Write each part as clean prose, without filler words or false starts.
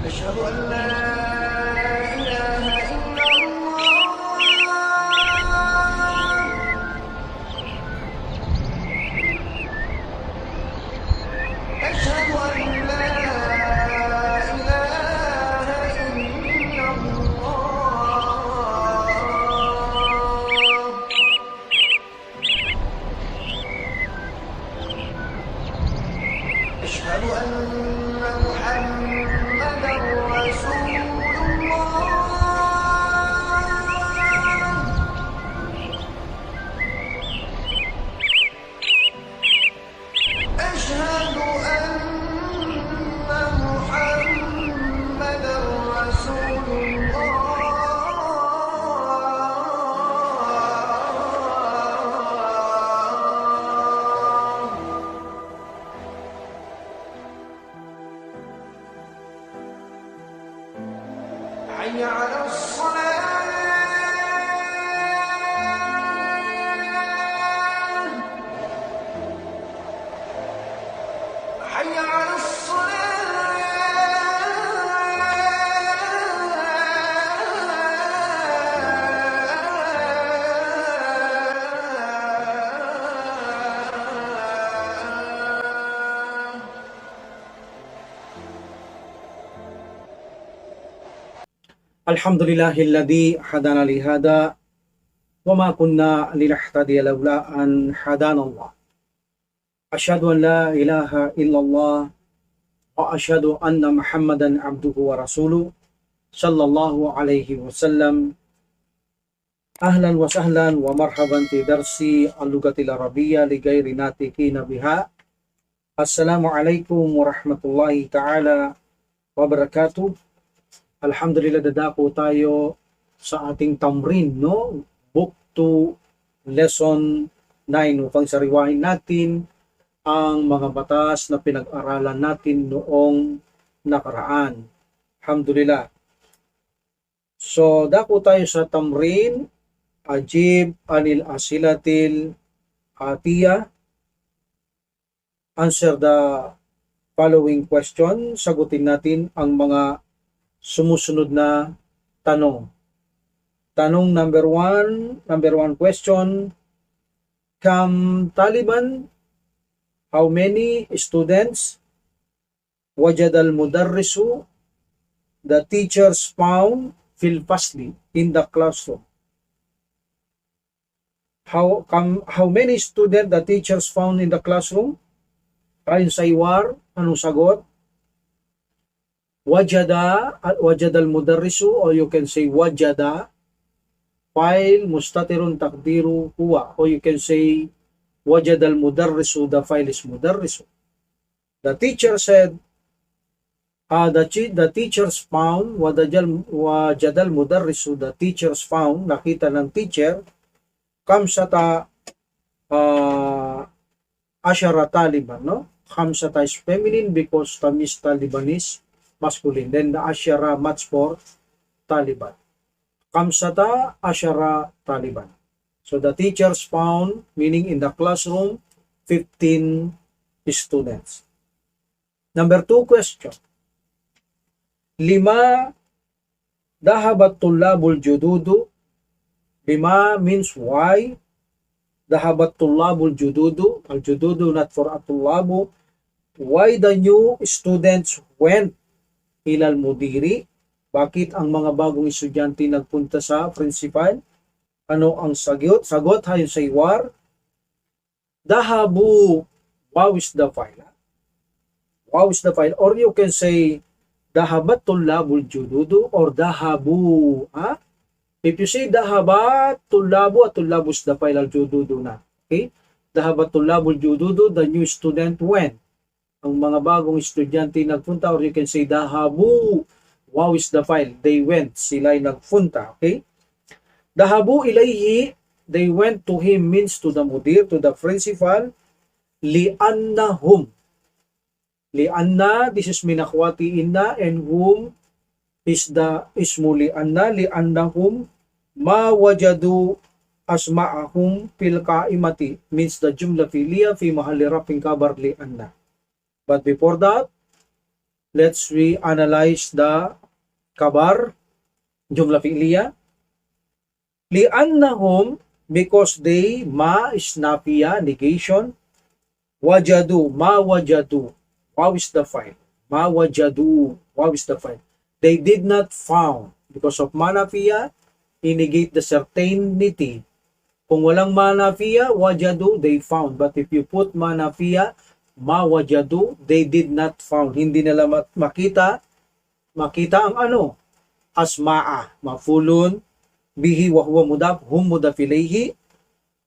أشهد أن لا إله إلا الله. أشهد أن لا إله إلا الله. أشهد أن محمدا رسول الله. أشهد أن محمدا رسول الله. حي على الصلاة. حي على الصلاة. Alhamdulillahilladzi hadana li hada wa ma kunna linahtadiya laula an hadanallah. Asyhadu an la ilaha illallah wa asyhadu anna Muhammadan abduhu wa rasuluh sallallahu alaihi wasallam. Ahlan wa sahlan wa marhaban fi darsi al-lugatil arabiyyah li ghairi natiqina biha. Assalamualaikum warahmatullahi ta'ala wabarakatuh. Alhamdulillah, dadako tayo sa ating tamrin, no? Book 2, Lesson 9. Upang sariwahin natin ang mga batas na pinag-aralan natin noong nakaraan. Alhamdulillah. So, dako tayo sa tamrin. Ajib anil asilatil atiya. Answer the following question. Sagutin natin ang mga sumusunod na tanong. Tanong number one question. Kam Taliban, how many students wajad al-mudarrisu, the teachers found fil fasli, in the classroom? How many students the teachers found in the classroom? Ayon sa Iwar, anong sagot? Wajada al-mudarrisu, or you can say wajada, file mustatirun takdiru huwa, or you can say wajada al-mudarrisu, the file is mudarrisu. The teacher said, the teachers found, wajada al-mudarrisu, the teachers found, nakita ng teacher, kamsata ashara Taliban, no? Kamsata is feminine because tamis Taliban is masculine. Then the ashara much for Taliban. Kamsata ashara Taliban. So the teachers found, meaning in the classroom, 15 students. Number 2 question. Lima dahabat tullabul jududu. Lima means why. Dahabat tullabul jududu. Al jududu not for atullabu. Why the new students went ilal mudiri? Bakit ang mga bagong estudyante nagpunta sa principal? Ano ang sagot? Sagot ayon sa Iwar, dahabu, wow is the file. Wow is the file. Or you can say dahabat tullabul jududu or dahabu. If you say dahabat tullabu, at tullabu is the file, al jududu na. Okay? Dahabat tullabul jududu, the new student went. Ang mga bagong estudyante nagpunta, or you can say dahabu, wow is the file, they went, sila'y nagpunta. Okay? Dahabu ilayhi, they went to him means to the mudir, to the principal, li'annahum. Li'anna, this is min akhwati inna, and whom is the ismu li'anna, li'annahum ma wajadu asma'ahum fil qa'imati, means the jumla fi'liya fi mahalli rafin kabar li'anna. But before that, let's reanalyze the kabar, jumla fi'liya. Li'annahum, because they, ma is nafiya, negation, wajadu, ma wajadu, wow is the file, ma wajadu, wow is the file. They did not found, because of ma nafiya, negate the certainty. Kung walang ma nafiya, wajadu, they found. But if you put ma nafiya, ma wajadu, they did not found. Hindi nila makita ang ano, asma'a, mafulun, bihi wa huwa mudaf, hum mudaf ilayhi,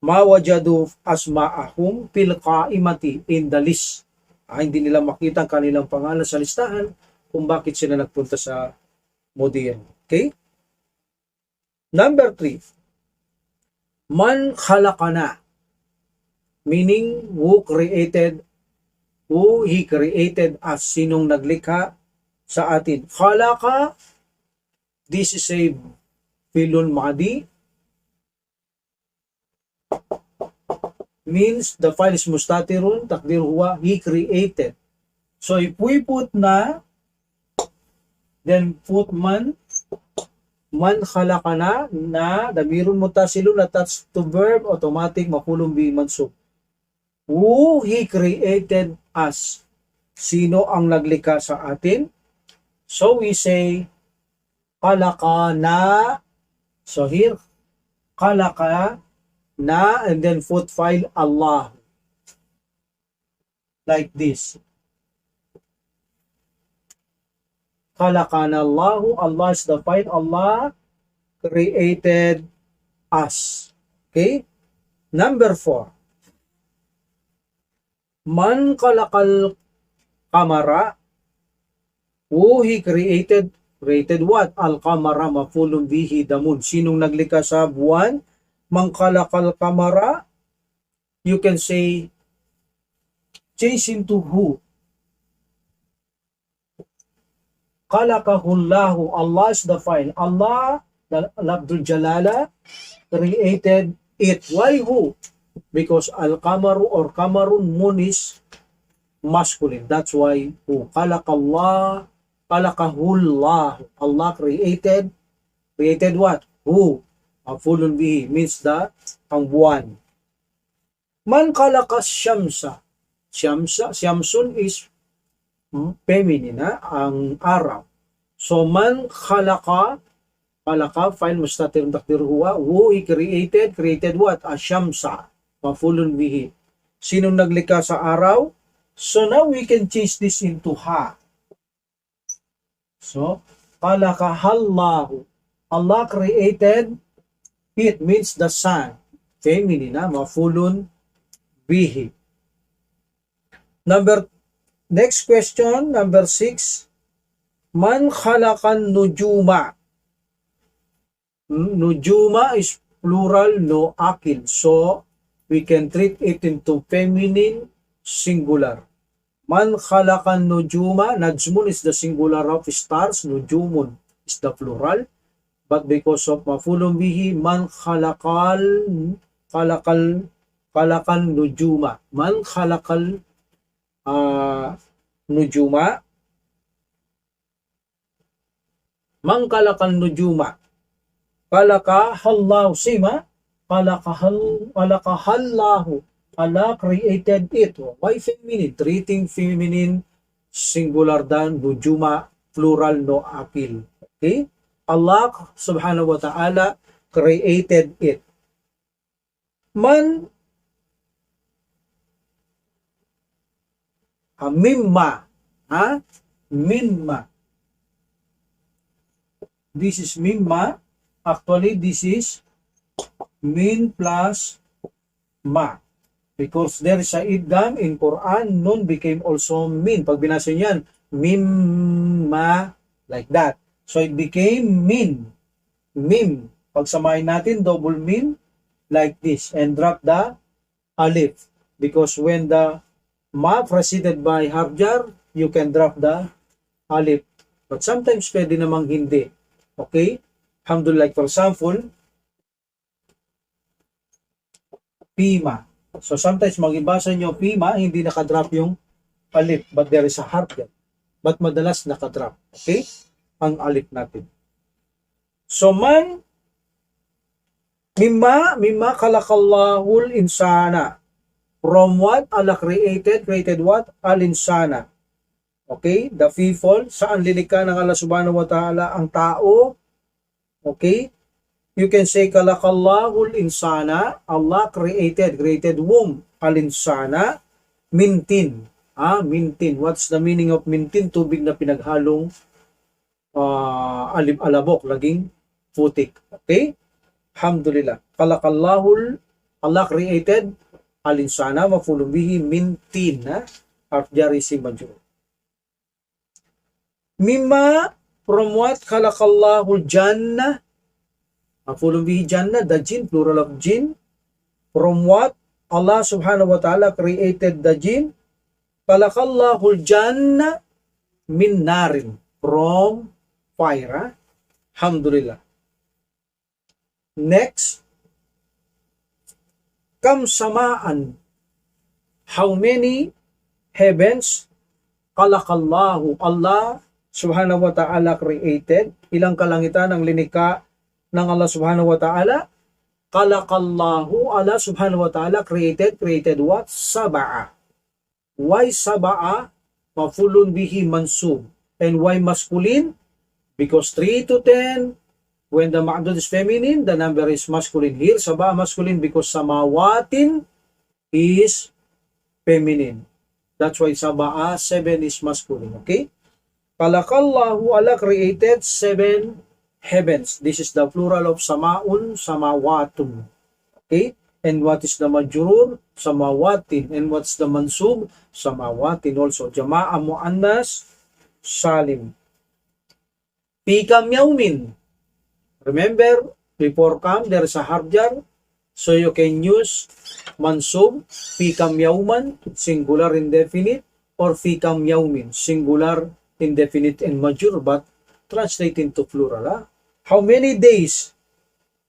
ma wajadu asma'ahum fil qa'imati, in the list. Hindi nila makita ang kanilang pangalan sa listahan kung bakit sila nagpunta sa mudir. Okay? Number 3. Man khalaqana, meaning who he created us, sinong naglikha sa atin. Khalaqa, this is a filul madi, means the file is mustatirun, takdir huwa, he created. So if we put na, then put man khalaqana, na, damirun mutasilun attached to verb, automatic, mafulun bi mansub. Who he created us, sino ang naglikha sa atin? So we say, khalaqana. So here, khalaqa na, and then foot file Allah. Like this. Khalaqana Allahu, Allah is the file, Allah created us. Okay? Number 4. Man khalaqal qamara, who he created what? Al-qamara, mafulun bihi damun. Sinong naglikha sa buwan? Man khalaqal qamara, you can say, change into who. Khalaqahullahu, Allah is the file. Allah, the Abdul Jalala, created it. Why who? Because al-qamaru or qamarun, moon is masculine. That's why who. Khalaqallah, khalaqahullah. Allah created what? Who? Mafulun bihi, means the ang buwan. Man khalaqa syamsa. Syamsun is feminine, ang araw. So man khalaqa, file mustatir takdir huwa, who he created what? Asyamsa, mafulun bihi. Sinong naglikha sa araw? So now we can change this into ha. So khalaqahallahu, Allah created it, means the sun, feminine, mafulun bihi. Next question, number 6. Man khalaqan nujuma. Nujuma is plural, no akil. So, we can treat it into feminine, singular. Man khalaqan nujuma. Najmun is the singular of stars. Nujumun is the plural. But because of mafulun bihi, man khalaqan nujuma. Man khalaqal nujuma. Man khalaqal nujuma. Khalaqahallahu, sima. Khalaqahallahu. Allah created it. Why feminine? Treating feminine, singular than nujuma, plural, no akil. Okay? Allah subhanahu wa ta'ala created it. Man mimma. Mimma. This is mimma. Actually, this is min plus ma. Because there is a idgham in Quran, nun became also min. Pag binasa niyan, mimma, like that. So it became min. Mim. Pag samahin natin, double min, like this and drop the alif. Because when the ma preceded by harf jar, you can drop the alif. But sometimes pwede namang hindi. Okay? Alhamdulillah, like for example, pima. So sometimes magibasa nyo pima, hindi nakadrop yung alif, but there is a harf jar. But madalas nakadrop. Okay? Ang alif natin. So man, mimma khalaqallahul insana. From what Allah created what? Al-insana. Okay? The people, saan lilikha ng Allah subhanahu wa ta'ala ang tao? Okay? You can say khalaqallahul insana. Allah created whom? Al-insana. Mintin. Mintin. What's the meaning of mintin? Tubig na pinaghalong alabok, laging putik. Okay? Alhamdulillah. Khalaqallahul, Allah created al-insana maf'ulun bihi min tin, harf jar isim majrur. Mimma, from what khalaqallahu jannah, maf'ulun bihi jannah, the jinn, plural of jinn. From what Allah subhanahu wa ta'ala created the jinn, khalaqallahu jannah min narin, from fire. Alhamdulillah. Next, kam samaan, how many heavens khalaqallahu, Allah subhanahu wa ta'ala created, ilang kalangitan ang linikha ng Allah subhanahu wa ta'ala? Khalaqallahu, Allah subhanahu wa ta'ala created what? Saba'a. Why saba'a? Mafulun bihi mansub. And why masculine? Because 3 to 10, when the ma'dud is feminine, the number is masculine. Here, saba'a masculine because samawatin is feminine. That's why saba'a, 7 is masculine. Okay? Khalaqallahu, Allah created 7 heavens. This is the plural of samaun, samawatun. Okay? And what is the majrur? Samawatin. And what's the mansub? Samawatin also. Jama'a mu'annas salim. Fi kam yawmin. Remember, before kam, there is a harf jar. So you can use mansub, fi kam yawman, singular indefinite, or fi kam yawmin, singular indefinite and majrur, but translate into plural. How many days?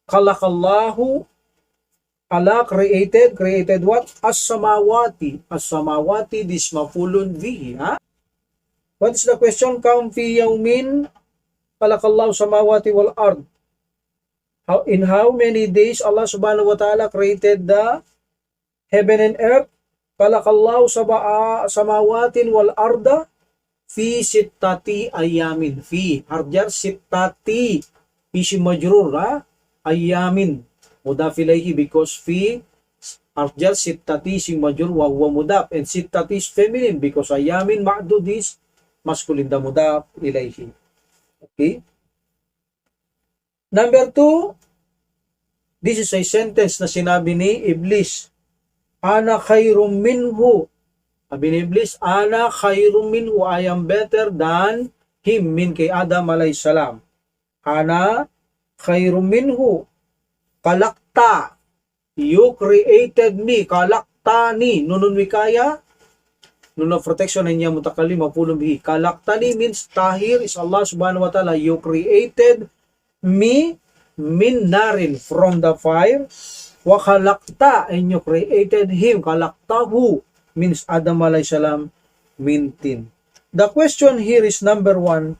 Khalaqallahu, Allah created what? As-samawati. As-samawati, this mafulun bihi. What is the question? Kam fi yawmin khalaqallahu samawati wal ard. In how many days Allah subhanahu wa ta'ala created the heaven and earth? Khalaqallahu samawatin wal arda fi sittati ayamin. Fi harjar sittati, isim majrur, ayamin mudaf ilayhi, because fi harjar sittati isim majrur wa huwa mudaf, and sittati is feminine because ayamin ma'dud is masculine, the mudaf ilayhi. Okay? Number 2, this is a sentence na sinabi ni Iblis. Ana khairum minhu. Sabi ni Iblis, ana khairum minhu, I am better than him, min kay Adam alayhis salam. Ana khairum minhu. Kalakta, you created me. Kalaktani, nunun wikaya, nun of protection ay niya mutakalim, mapulong bihi. Kalaktani means tahir is Allah subhanahu wa ta'ala. You created me min narin, from the fire. Wa khalaqta, and you created him. Khalaqtahu means Adam alayhis salam min tin. The question here is number 1,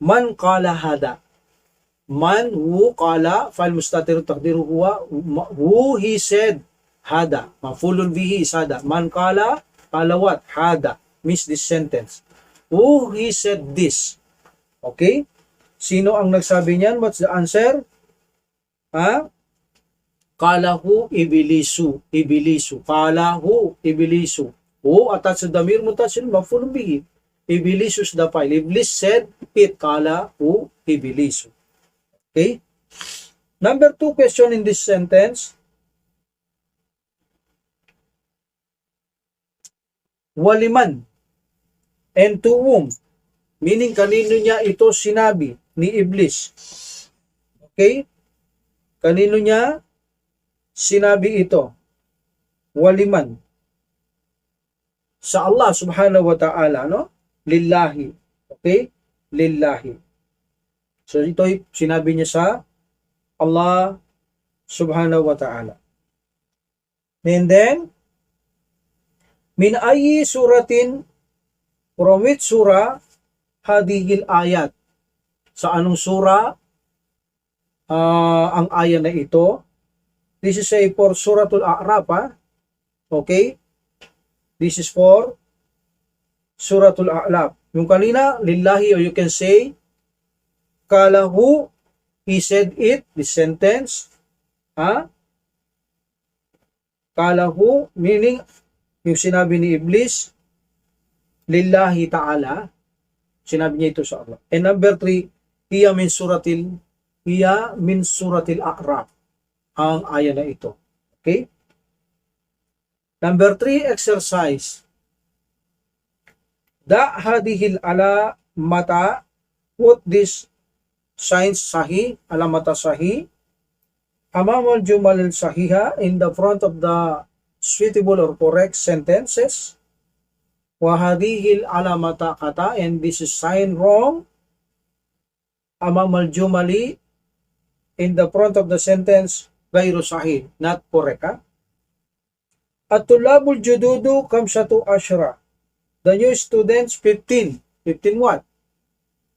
man qala hada. Man, who, qala, fa'il mustatir taqdiru huwa, who, he said, hada. Mafulun bihi is hada. Man qala what? Hada means this sentence. Who, he said this. Okay? Sino ang nagsabi niyan? What's the answer? Kalahu ibilisu. Ibilisu. Kalahu ibilisu. Who attached to damir mutasil maf'ulun bihi. Ibilisu is the file. Iblis said it. Kalahu ibilisu. Okay? Number 2 question in this sentence. Waliman, and to whom, meaning kanino niya ito sinabi ni Iblis. Okay? Kanino niya sinabi ito? Waliman. Sa Allah subhanahu wa ta'ala, no? Lillahi. Okay? Lillahi. So ito sinabi niya sa Allah subhanahu wa ta'ala. And then, min ayyi suratin, from which surah hadihil ayat? Sa anong surah ang ayat na ito? This is for Suratul A'raf, ha? Okay? This is for Suratul A'raf. Yung kanina, lillahi, or you can say, kalahu, he said it, this sentence, ha? Kalahu, meaning, yung sinabi ni Iblis, lillahi ta'ala, sinabi niya ito sa Allah. And number 3, hiya min suratil A'raf, ang aya na ito. Okay? Number 3, exercise. Da hadihil ala mata, put this signs sahi, alamata sahi, amamal jumal sahiha, in the front of the suitable or correct sentences. Wahadihil alamata kata, and this is sign wrong, amamal jumali, in the front of the sentence, gayro sahih, not correct, ha? At tulabul jududu kamsatu ashra, the new students 15 what?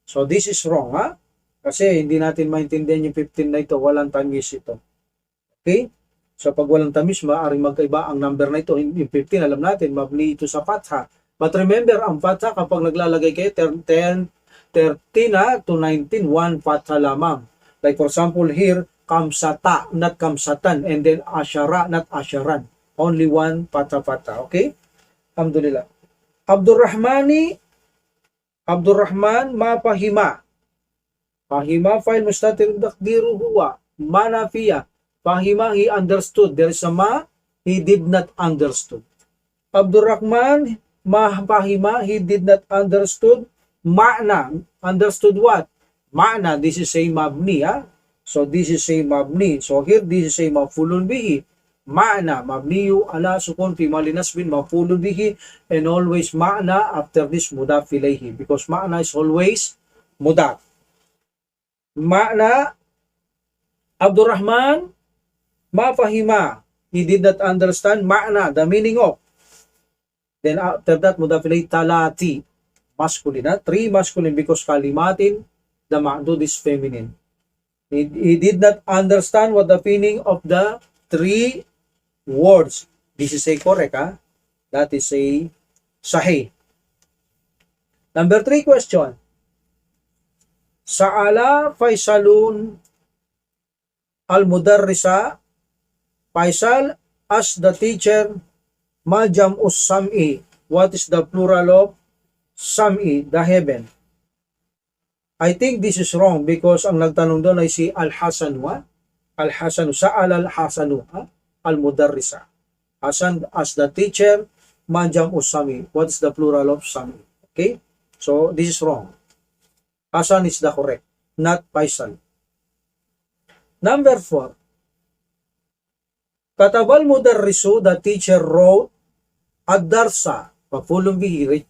So this is wrong, ha? Kasi hindi natin maintindihan yung 15 na ito, walang tamis ito. Okay? So pag walang tamis, maaaring magkaiba ang number na ito. Yung 15, alam natin, mabni ito sa fatha. But remember, ang fatha, kapag naglalagay kayo, 13 to 19, one fatha lamang. Like for example here, kamsata, not kamsatan, and then asyara, not asyaran. Only one fatha. Okay? Alhamdulillah. Abdurrahman mapahima. Fahima fa'il mustatir takdiru huwa. Manafiya. Fahima, he understood. There is a ma, he did not understood. Abdurrahman mapahima, he did not understood. Ma'na, understood what? Ma'na, this is a mabni, ha? So this is a mabni. So here, this is a mafulun bihi. Ma'na, mabniyu ala sukun fi malinasbin mafulun bihi, and always ma'na after this mudaf ilayhi, because ma'na is always mudaf. Ma'na, Abdurrahman mafahima, he did not understand ma'na, the meaning of. Then after that, mudaf ilayhi talati, masculine, 3 masculine, because kalimatin, the ma'dud is feminine. He did not understand what the meaning of the 3 words. This is a correct, ha? That is a sahih. Number 3 question. Sa'ala Faisalun al-mudarrisa. Faisal asked the teacher, ma jam'us sam'i? What is the plural of sam'i, the heaven? I think this is wrong because ang nagtanong doon ay si Al-Hasan, wa? Al-Hasan, Sa'ala Al-Hasanu, ha? Al-Mudarrisa. Hasan as the teacher, manjam usami. What is the plural of sami? Okay? So, this is wrong. Hasan is the correct, not Faisal. Number 4. Katabal mudarrisu, the teacher wrote, ad-darsa, mafulun bihi,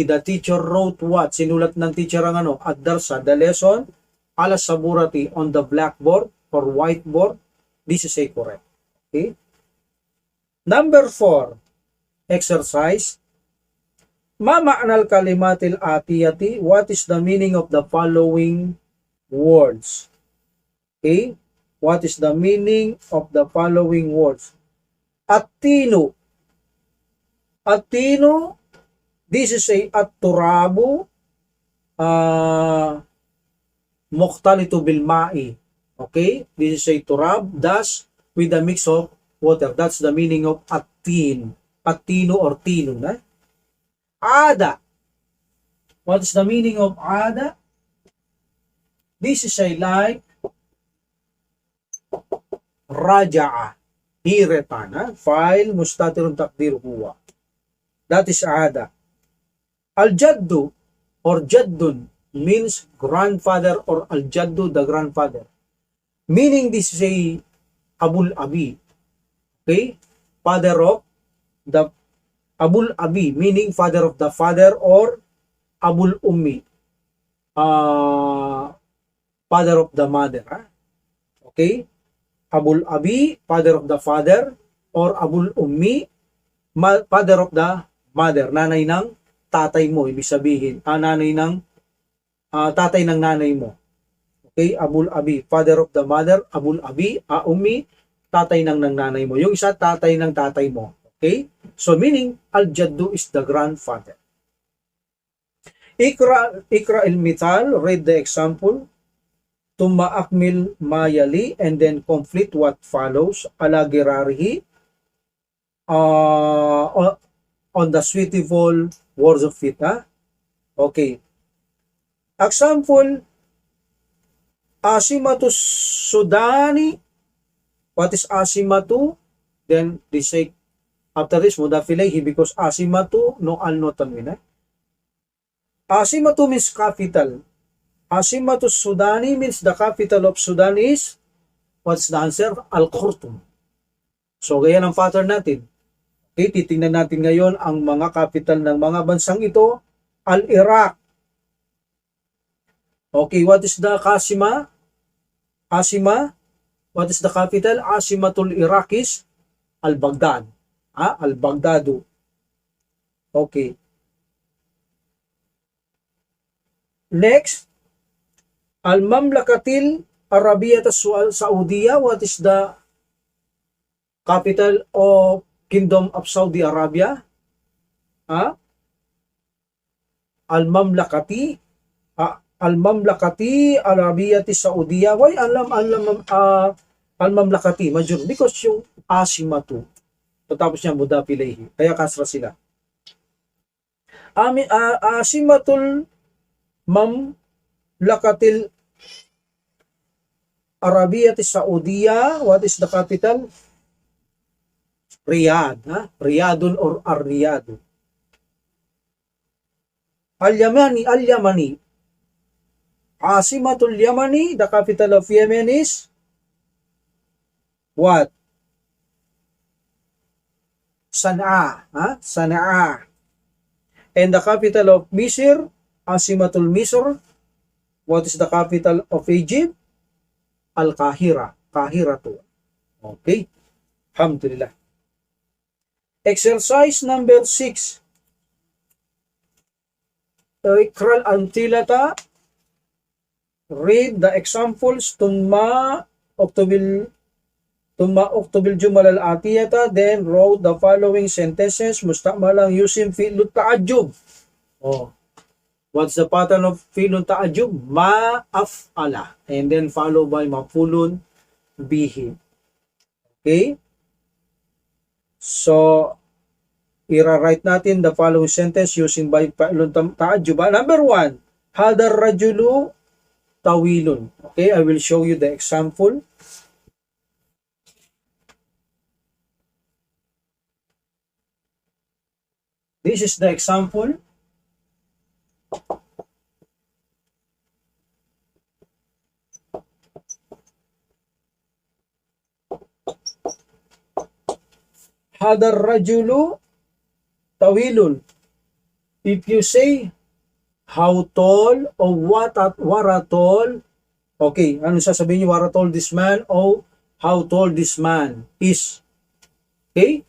the teacher wrote what? Sinulat ng teacher ang ano? Ad-darsa, the lesson, ala saburati, on the blackboard or whiteboard. This is a correct. Okay? Number 4, exercise. Ma ma'nal kalimatil atiyati? What is the meaning of the following words? Okay? What is the meaning of the following words? At-tinu. At-tinu, this is a at-turabu mukhtalitu bil ma'i. Okay? This is a turab, thus with a mix of water. That's the meaning of at-tin. At-tinu or tinu, na? Ada. What is the meaning of ada? This is a like raja'a. He returned. File mustatirun takdir huwa. That is ada. Al-jaddu or jaddun means grandfather, or al-jaddu, the grandfather. Meaning this is a Abul Abi. Okay? Father of the Abul Abi, meaning father of the father, or Abul Ummi, father of the mother. Okay? Abul Abi, father of the father, or Abul Ummi, father of the mother, nanay ng tatay mo, ibig sabihin, nanay ng tatay ng nanay mo. Okay, Abul Abi, father of the mother, Abul Abi, Ummi, tatay ng nanay mo. Yung isa, tatay ng tatay mo. Okay? So meaning, Al-Jaddu is the grandfather. Ikra il-Mithal, read the example. Tumma akmil mayali, and then complete what follows. Ala girarihi, on the suitable words of it. Okay. Example, Asimatu Sudani. What is Asimatu? Then they say, after this, mudafilayhi, because Asimatu no al tanwin. Asimatu means capital. Asimatu Sudani means the capital of Sudan is, what's the answer? Al-Khartoum. So, ganyan ang pattern natin. Okay, titingnan natin ngayon ang mga capital ng mga bansang ito. Al-Iraq. Okay, what is the Asima? What is the capital? Asimatul Iraq is Al-Baghdad. Al-Baghdadu. Okay. Next, Al-Mamlakatil Arabiyat Saudiya. What is the capital of Kingdom of Saudi Arabia? Al-Mamlakati Arabiyat Saudiya. Why Al-Mamlakati? Major, because yung Asimatu. Tapos niya mudafilayhi. Kaya kasra sila. Asimatul Mamlakatil Arabiyat Saudiya. What is the capital? Riyadh. Riyadun or Ar-Riyadh. Al-Yamani. Asimatul Yamani, the capital of Yemen is what? Sana'a. Sana'a. And the capital of Misr, Asimatul Misr. What is the capital of Egypt? Al-Kahira. Kahiratu. Okay. Alhamdulillah. Exercise number 6. Ikral antilata. Read the examples. Tumma uktubil jumal al-atiyata. Then wrote the following sentences. Mustaqmalang using fi'lut ta'ajjub. What's the pattern of fi'lun ta'ajjub? Ma'af'ala. And then followed by maf'ulun bihi. Okay? So, ira-write natin the following sentence using by fi'lun ta'ajjub. Number 1, hadar rajulu tawilun. Okay, I will show you the example. This is the example. Hadar rajulu tawilun. If you say how tall or what are tall, okay, ano sasabihin niyo, what tall this man or how tall this man is. Okay?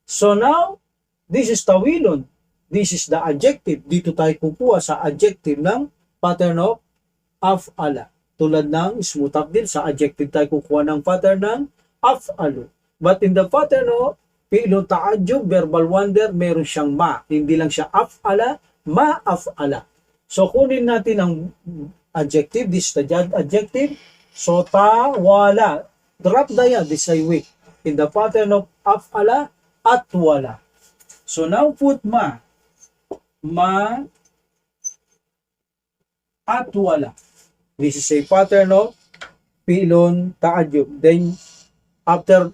So now, this is tawilun. This is the adjective. Dito tayo kukuha sa adjective ng pattern of af'ala. Tulad ng ismu tafdil, sa adjective tayo kukuha ng pattern ng af'alu. But in the pattern of fi'lun ta'ajjub, verbal wonder, meron siyang ma. Hindi lang siya af'ala, ma'af'ala. So, kunin natin ang adjective. This is the adjective. So, tawala. Drop the ya, this I way. In the pattern of af'ala, atwala. So, now put ma. Ma, atwala. This is a pattern of fi'lun ta'ajjub. Then, after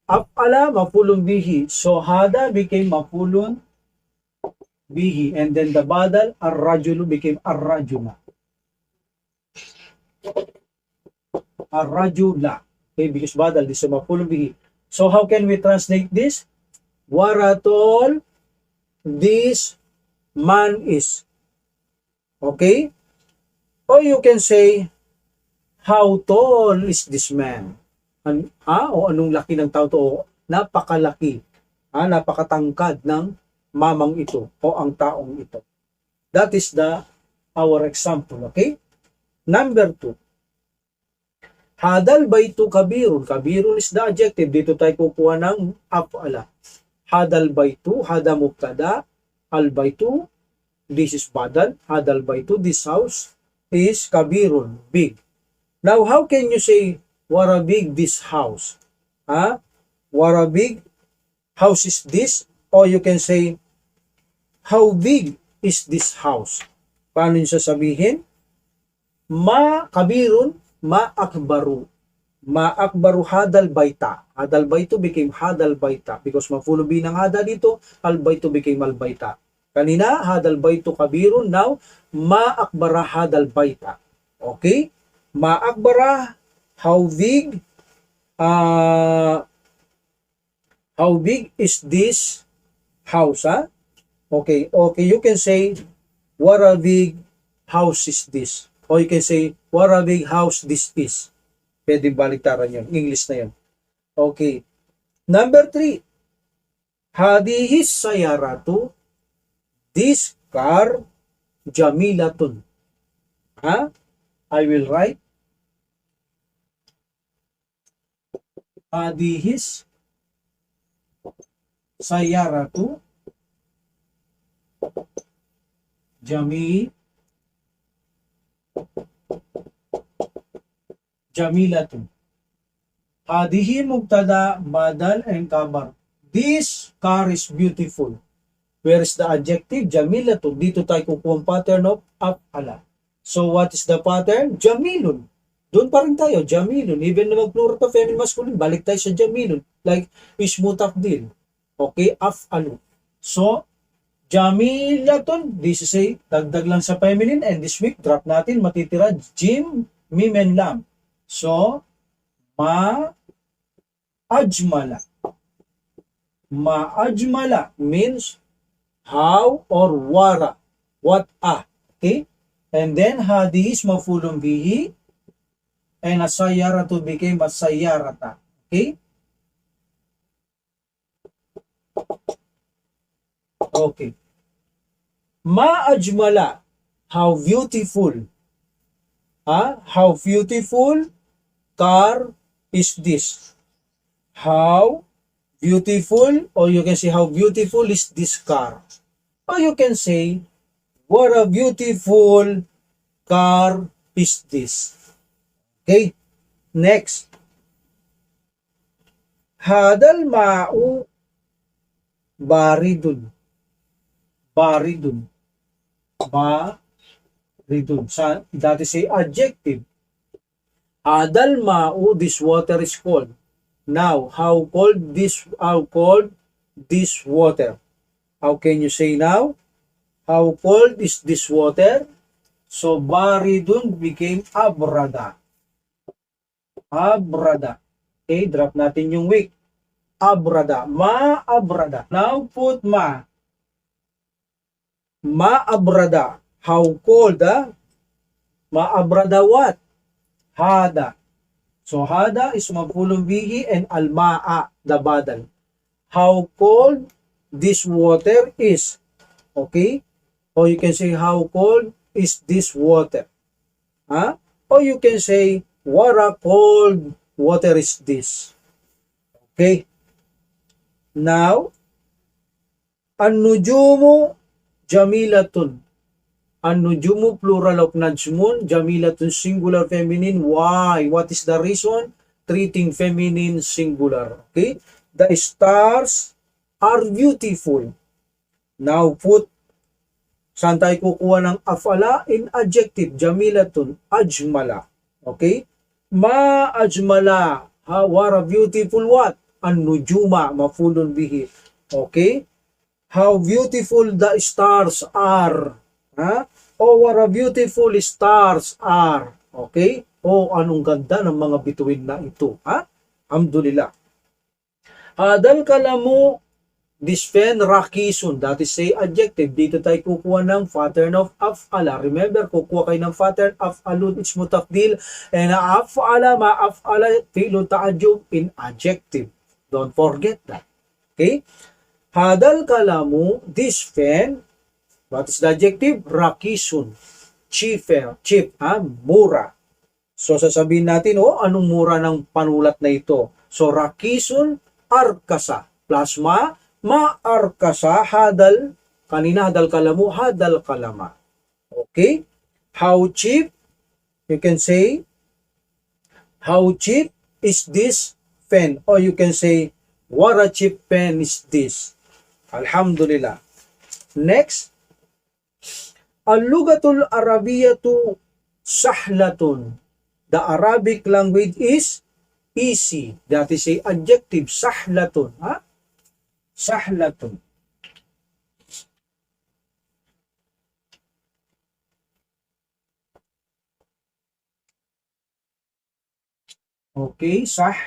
af'ala, mafulun bihi. So, hada became mafulun bihi. And then the badal, ar-rajulu became ar-rajula. Ar-rajula. Okay, because badal, this is maf'ulun bihi. So how can we translate this? Waratol this man is. Okay? Or you can say, how tall is this man? O anong laki ng tao to? Napakalaki. Napakatangkad ng mamang ito o ang taong ito. That is our example. Okay? Number 2. Hadal baytu kabirun. Kabirun is the adjective. Dito tayo kukuha ng af'ala. Hadal baytu, hada mubtada, al baytu, this is badal, hadal baytu, this house is kabirun, big. Now, how can you say, what a big this house? What a big house is this? Or you can say, how big is this house? Paano yung sasabihin? Ma kabirun, ma akbaru. Ma akbaru hadal baita. Hadal baitu became hadal baita because maf'ulun bihi ng hada dito, al baitu became al baita. Kanina hadal baitu kabirun, now ma akbara hadal baita. Okay? Ma akbara, how big is this house? Okay, you can say what a big house is this, or you can say what a big house this is. Pwede baliktaran yun. English na yun. Okay. Number 3. Hadihis sayaratu. This car jamilatun. I will write. Hadihis sayaratu jamilatun. Hadihi mubtada, badal, and kabar. This car is beautiful. Where is the adjective? Jamilatun. Dito tayo kukuha ang pattern of af'ala. So what is the pattern? Jamilun. Doon pa rin tayo, jamilun. Even na mag-plural to feminine masculine, balik tayo sa jamilun. Like ismu tafdil. Okay, af'alu. So, jamilatun, this is a dagdag lang sa feminine, and this week, drop natin, matitira jim, mim, and lam. So, ma-ajmala. Ma-ajmala means how or wara. What a. Okay? And then, hadi is maf'ulun bihi. And as-sayyaratu became as-sayyarata. Okay? Okay. Ma-ajmala. How beautiful. How beautiful car is this? How beautiful, or you can say how beautiful is this car? Or you can say, what a beautiful car is this? Okay, next. Hadal ma'u baridun. Baridun. Baridun. That is a adjective. Hadal ma'u, this water is cold. Now, how cold this water? How can you say now? How cold is this water? So, baridun became abrada. Abrada. Okay, drop natin yung week. Abrada. Ma-abrada. Now, put ma. Ma-abrada. How cold, Ma-abrada what? Hada. So, hada is maf'ulun bihi and al-ma'a, the badal. How cold this water is. Okay? Or you can say, how cold is this water? Or you can say, what a cold water is this? Okay? Now, an-nujumu jamilatun. An-nujumu plural of najmun, jamilatun singular feminine. Why? What is the reason? Treating feminine singular. Okay? The stars are beautiful. Now put, saan tayo kukuha ng af'ala? In adjective, jamilatun, ajmala. Okay? Ma-ajmala. What a beautiful what? An-nujuma, maf'ulun bihi. Okay? How beautiful the stars are. Oh, what a beautiful stars are. Okay? Oh, anong ganda ng mga bituin na ito. Ha? Alhamdulillah. Hadal kalamu, this pen rakisun. That is say adjective. Dito tayo kukuha ng pattern of af'ala. Remember, kukuha kayo ng pattern af'alun ismu tafdil. And af'ala, ma'af'ala, fi'lu ta'ajub in adjective. Don't forget that. Okay? Hadal kalamu, this pen, what is the adjective? Rakisun. Cheap, mura. So sasabihin natin, anong mura ng panulat na ito? So rakisun arkasa plus ma-arkasa hadal, kanina hadal kalamu, hadal kalama. Okay? How cheap? You can say, how cheap is this pen? Or you can say, what a cheap pen is this? Alhamdulillah. Next, al-lugatul arabiyatu sahlatun. The Arabic language is easy. That is a adjective, sahlatun. Ha? Sahlatun. Okay, sahlatun.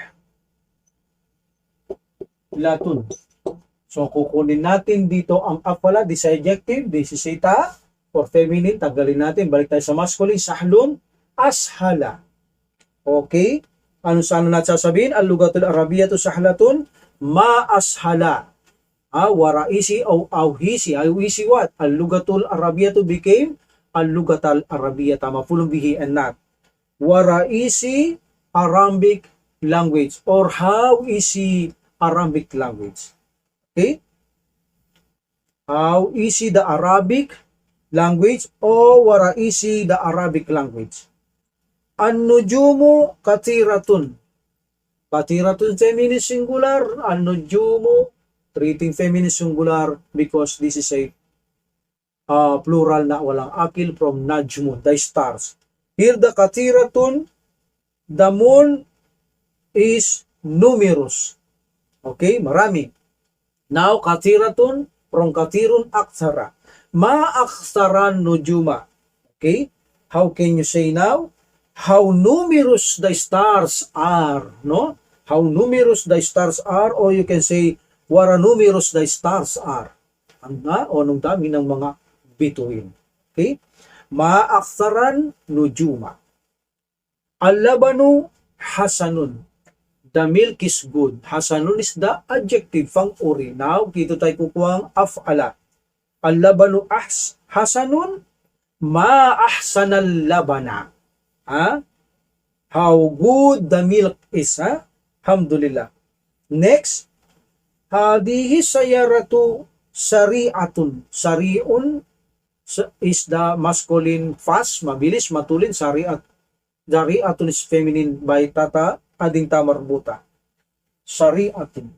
So, kukunin natin dito ang afala, this adjective, this is ita, for feminine, tagalin natin, balik tayo sa masculine, sahlun, ashala. Okay? Ano natin sasabihin? Al-lugatul arabiyatu sahlatun, ma-ashala. Waraisi o awhisi. Awhisi what? Al-lugatul arabiyatu became al-lugatal arabiyata, mafulun bihi and not. Waraisi Arabic language, or how easy Arabic language. Okay? How easy the Arabic language, o waraisi the Arabic language. An-nujumu katiratun. Katiratun feminine singular. An-nujumu treating feminine singular because this is a plural na walang akil from najmun, the stars. Here the katiratun, the moon is numerous. Okay, marami. Now katiratun from katirun aktsara. Ma-aktsaran nujuma. Okay, how can you say now? How numerous the stars are, no? How numerous the stars are, or you can say, what a numerous the stars are. Anong dami ng mga bituin. Okay? Ma'aksaran nujuma. Al-labanu hasanun. The milk is good. Hasanun is the adjective, pang-uri. Now, dito tayo kukuha ang af'ala. Al-labanu hasanun, ma-ahsanal labana. How good the milk is, Alhamdulillah. Next, hadihi sayaratu sari'atun. Sari'un is the masculine fast, mabilis, matulin. Sari'atun is feminine by tata, ading tamarbuta. Sari'atun.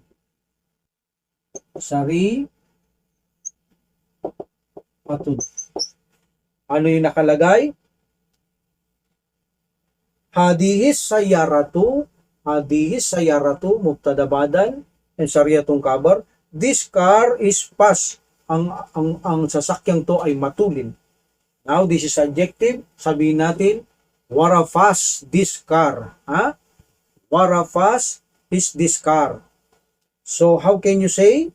Sari'atun. Ano yung nakalagay? Hadihi sayaratu mubtada badan and sariyatong kabar. This car is fast. Ang sasakyang to ay matulin. Now this is adjective. Sabihin natin, what a fast this car. What a fast is this car. So how can you say?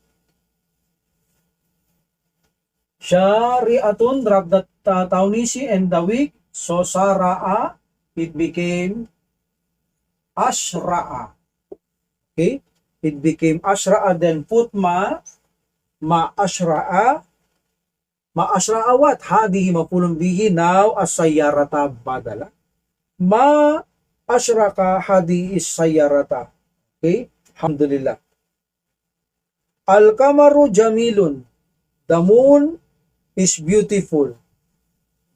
Shari'atun drop the taunisi and the weak. So sara'a, it became ashra'a. Okay? It became ashra'a. Then put ma-ashra'a. Ma-ashra'a what? Hadihi mapulong bihi. Now, asayarata badala. Ma-ashraka hadihi sayarata. Okay? Alhamdulillah. Al-kamaru jamilun. The moon is beautiful.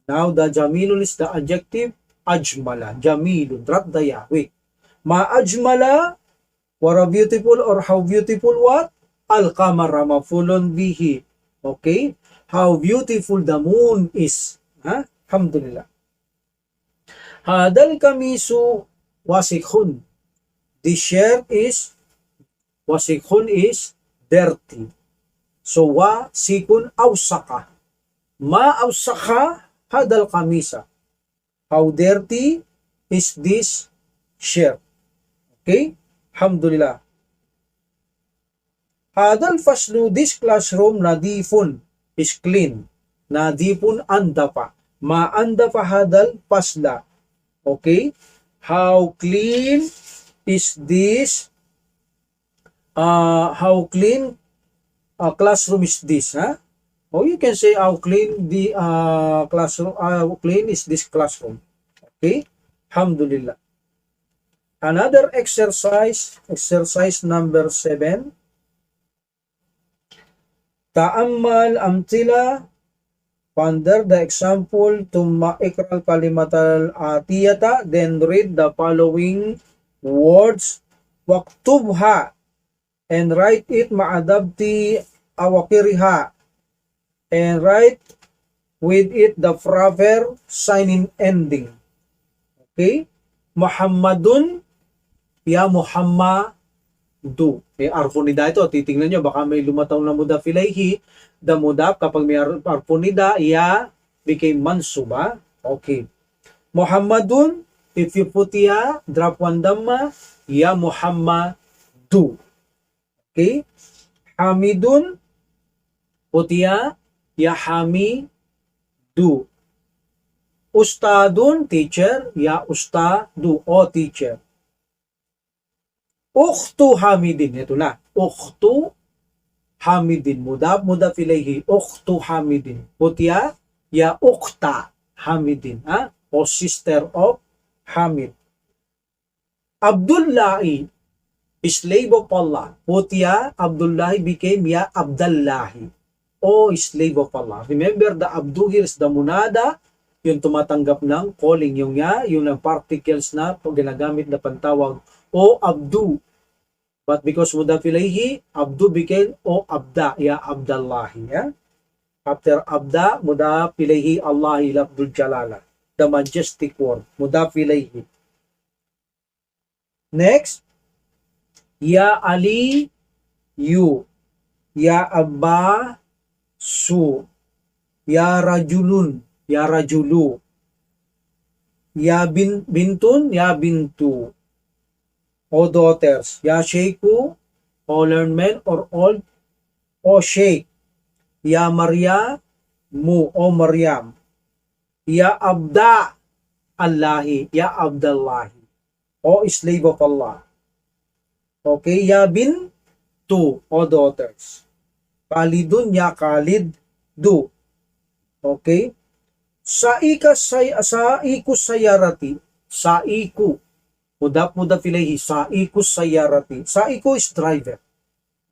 Now, the jamilun is the adjective. Ajmala, jamilun, drop the ya. Wait. Ma-ajmala, what a beautiful or how beautiful what? Al-kamara, mafulun bihi. Okay? How beautiful the moon is. Alhamdulillah. Hadal kamisu wasikhun. The shirt is, wasikhun is dirty. So, wasikun awsaka. Ma-awsaka, hadal kamisa. How dirty is this shirt? Okay? Alhamdulillah. Hadal faslu, this classroom nadifun, is clean. Nadifun andafa. Ma andafa hadal fasla. Okay? How clean is this? How clean classroom is this? Huh? Or you can say how clean the classroom. How clean is this classroom? Okay? Alhamdulillah. Another exercise number 7. Ta'ammal amtila, ponder the example, tumma ikral kalimatal atiyata, then read the following words, waktubha, and write it ma'adabti awakiriha, and write with it the proper sign-in ending. Okay? Muhammadun, ya Muhammadu. May arfonida ito. Titingnan nyo, baka may lumataw na mudaf ilayhi. The mudaf, kapag may arfonida, ya became mansuba. Okay. Muhammadun, if you put ya, drop one damma, ya Muhammadu. Okay. Hamidun, put ya Hamidu. Ustadun, teacher, ya Ustadu, o teacher. Ukhtu Hamidin, ito na. Ukhtu Hamidin, mudaf ilayhi, Ukhtu Hamidin. Putya, ya Ukhta Hamidin, o sister of Hamid. Abdullahi, slave of Allah. Putya, Abdullahi became ya Abdallahi, o slave of Allah. Remember, the Abdu here is the munada, yung tumatanggap ng calling, yung particles na ginagamit na pantawag, o Abdu. But because mudaf ilayhi, Abdu became o Abda, ya Abdallahi. Yeah? After Abda, mudaf ilayhi Allahi Abdul Jalala. The majestic word, mudaf ilayhi. Next, ya Ali, you. Ya Abba, su. Ya Rajulun, ya Rajulu. Ya Bintun, ya Bintu. O daughters, ya Sheikhu, o learned men or old, o Sheikh. Ya Maria, mu, o Maryam. Ya Abda, Allahi, ya Abdallahi, o slave of Allah. Okay, ya Bintu, o daughters. Khalidun, ya Khalid, du. Okay, saiku sayarati, saiku. Mudaf ilayhi, saiku sayarati. Saiku is driver.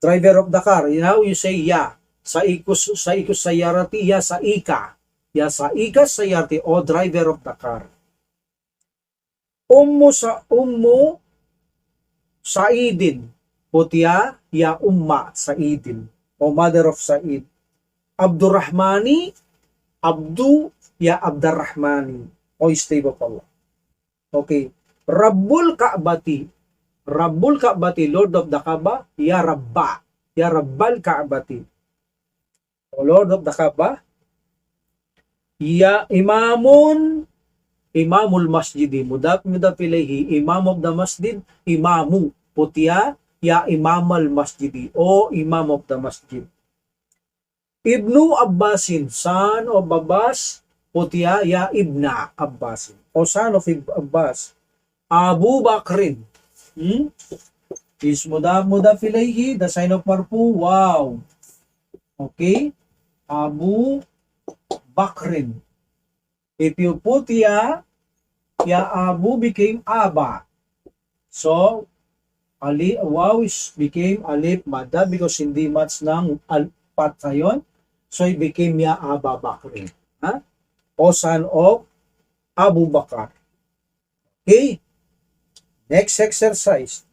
Driver of the car. Now you say ya. Saiku sayarati, ya saika. Ya saika sayarati, o driver of the car. Ummu Saidin. Putya, ya Umma Saidin, o mother of Said. Abdurrahmani, Abdu, ya Abdurrahmani, o slave of Allah. Okay. Rabbul Ka'bati, Lord of the Kaaba, ya Rabba, ya Rabbal Ka'bati, o Lord of the Kaaba. Ya Imamun, Imamul Masjidi, mudaf ilayhi, Imam of the Masjid, Imamu, putya, ya Imamal Masjidi, o Imam of the Masjid. Ibnu Abbasin, son of Abbas, putya, ya Ibna Abbasin, o son of Abbas. Abu Bakrin, is mudaf ilayhi, the sign of marfu, wow. Okay, Abu Bakrin. If you put ya Abu became Aba. So, wow is became alif madda because hindi match ng alpat sayon. So, it became ya Aba Bakrin. O son of Abu Bakar. Okay. Next exercise.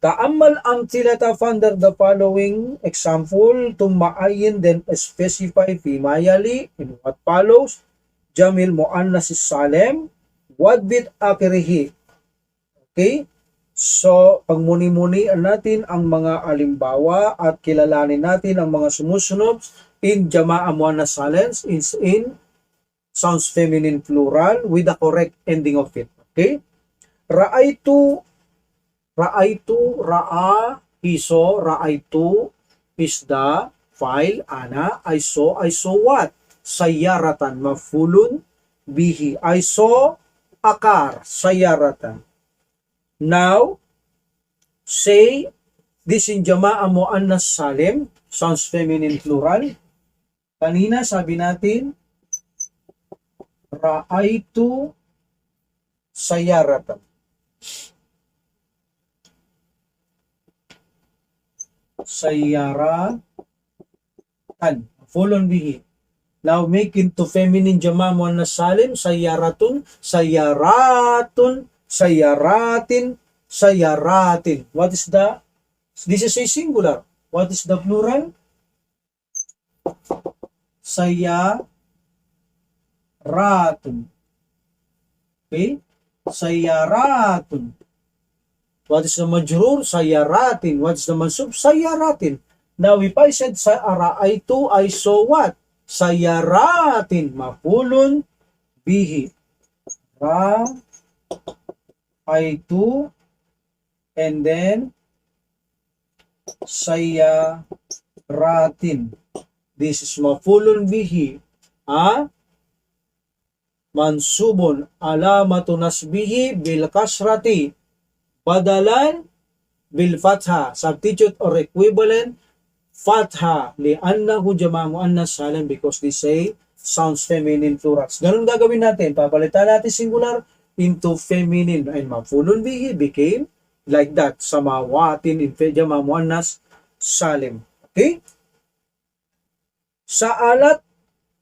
Ta'ammal amthilata, under the following example, tuma'ayin, then specify fima yali, in what follows, Jamil Mu'annas Salem, what with akirihi. Okay? So, pagmuni-muni natin ang mga alimbawa at kilalanin natin ang mga sumusunod in Jama'a Mu'annas Salem, in sounds feminine plural with the correct ending of it. Okay? Ra'aitu, ra'a, he saw, ra'aitu is the file, ana, I saw what? Sayyaratan, mafulun bihi. I saw a car, sayyaratan. Now, say, this in jama'a mu'annas salim, sounds feminine plural. Kanina sabi natin, ra'aitu sayyaratan. Sayyaratan. Full on bihi. Now make into feminine jama' muannas salim, sayyaratun, sayyaratun, sayyaratin, sayyaratin. What is the, this is a singular. What is the plural? Sayyaratun. Okay? Sayyaratun. What is the majrur? Sayyaratin. What is the mansub? Sayyaratin. Now, if I said ra'aitu, I saw what? Sayyaratin. Mafulun bihi. Ra'aitu. And then, sayyaratin. This is mafulun bihi. Mansubun alamatu nasbihi bil kasrati. Badalan bil fatha, substitute or equivalent fatha li'annahu jama' muannas salim because they say sounds feminine plurals. Ganun gagawin natin. Papalitan natin singular into feminine and mafulun bihi became like that. Samawatin in jama' muannas salim. Okay? Sa'alat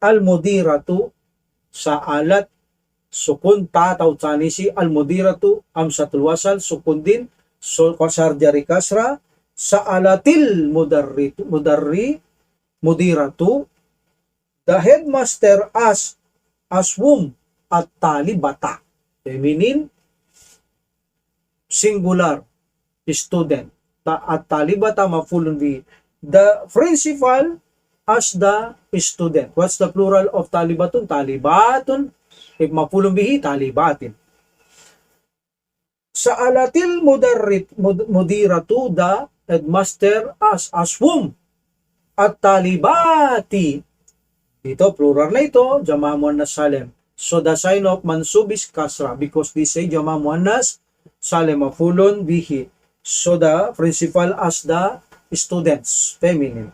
al-mudiratu, sa'alat sukun ta taw tanisi al-mudiratu amsatul wasal sukun din so kasar jari kasra sa'alatil mudiratu the headmaster asked aswum at talibata feminine singular student at talibata mafulun bi the principal as the student. What's the plural of talibatun? Talibatun. If mafulun bihi, talibatin. Sa'alatil mudiratu, the headmaster aswum at talibati. Dito, plural na ito, jama' muannas salim. So the sign of mansub is kasra because they say jama' muannas salim mafulun bihi. So the principal as the students, feminine.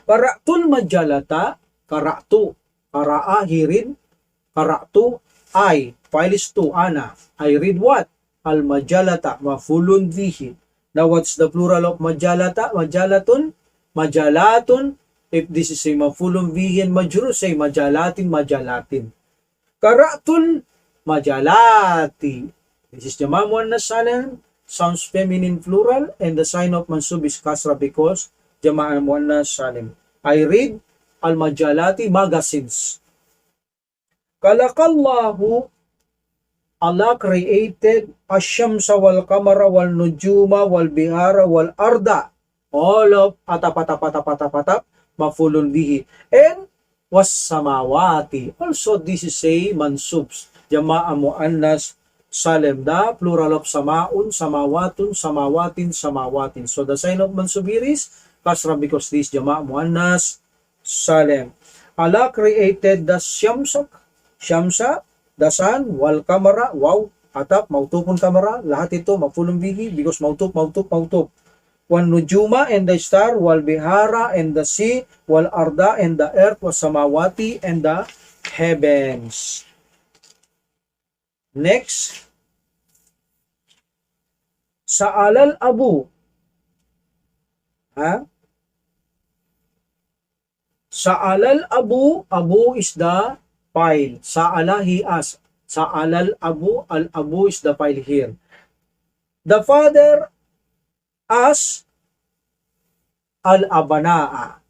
Qara'tul majalata, qara'tu, qara'a, he read, qara'tu, I, file is to, ana, I read what? Al majalata, mafulun bihi. Now what's the plural of majalata? Majalatun, majalatun, if this is a mafulun bihi and majrur, say majalatin, majalatin. Qara'tul majalati, this is jama' muannas salim, sounds feminine plural, and the sign of mansub is kasra because jama' muannas salim. I read al-majalati, magazines. Kalakallahu, Allah created asyamsa wal kamara wal nujuma wal bihara wal arda. All of atap, mafulun bihi. And was samawati. Also this is a mansubs. Jama'a muannas salim. The plural of samaun, samawatun, samawatin, samawatin. So the sign of mansub here is kasra because this jama' muannas salim. Allah created the syamsa, the sun, wal kamera, wow, atap, mautupun kamera, lahat ito mafulun bihi because mautup. Wan nujuma and the star, wal bihara and the sea, wal arda and the earth, was samawati and the heavens. Next, sa'alal abu. Sa'alal abu, abu is the file. Sa'ala, he asked. Sa'alal abu, al-abu is the file here. The father asked al-abana'a.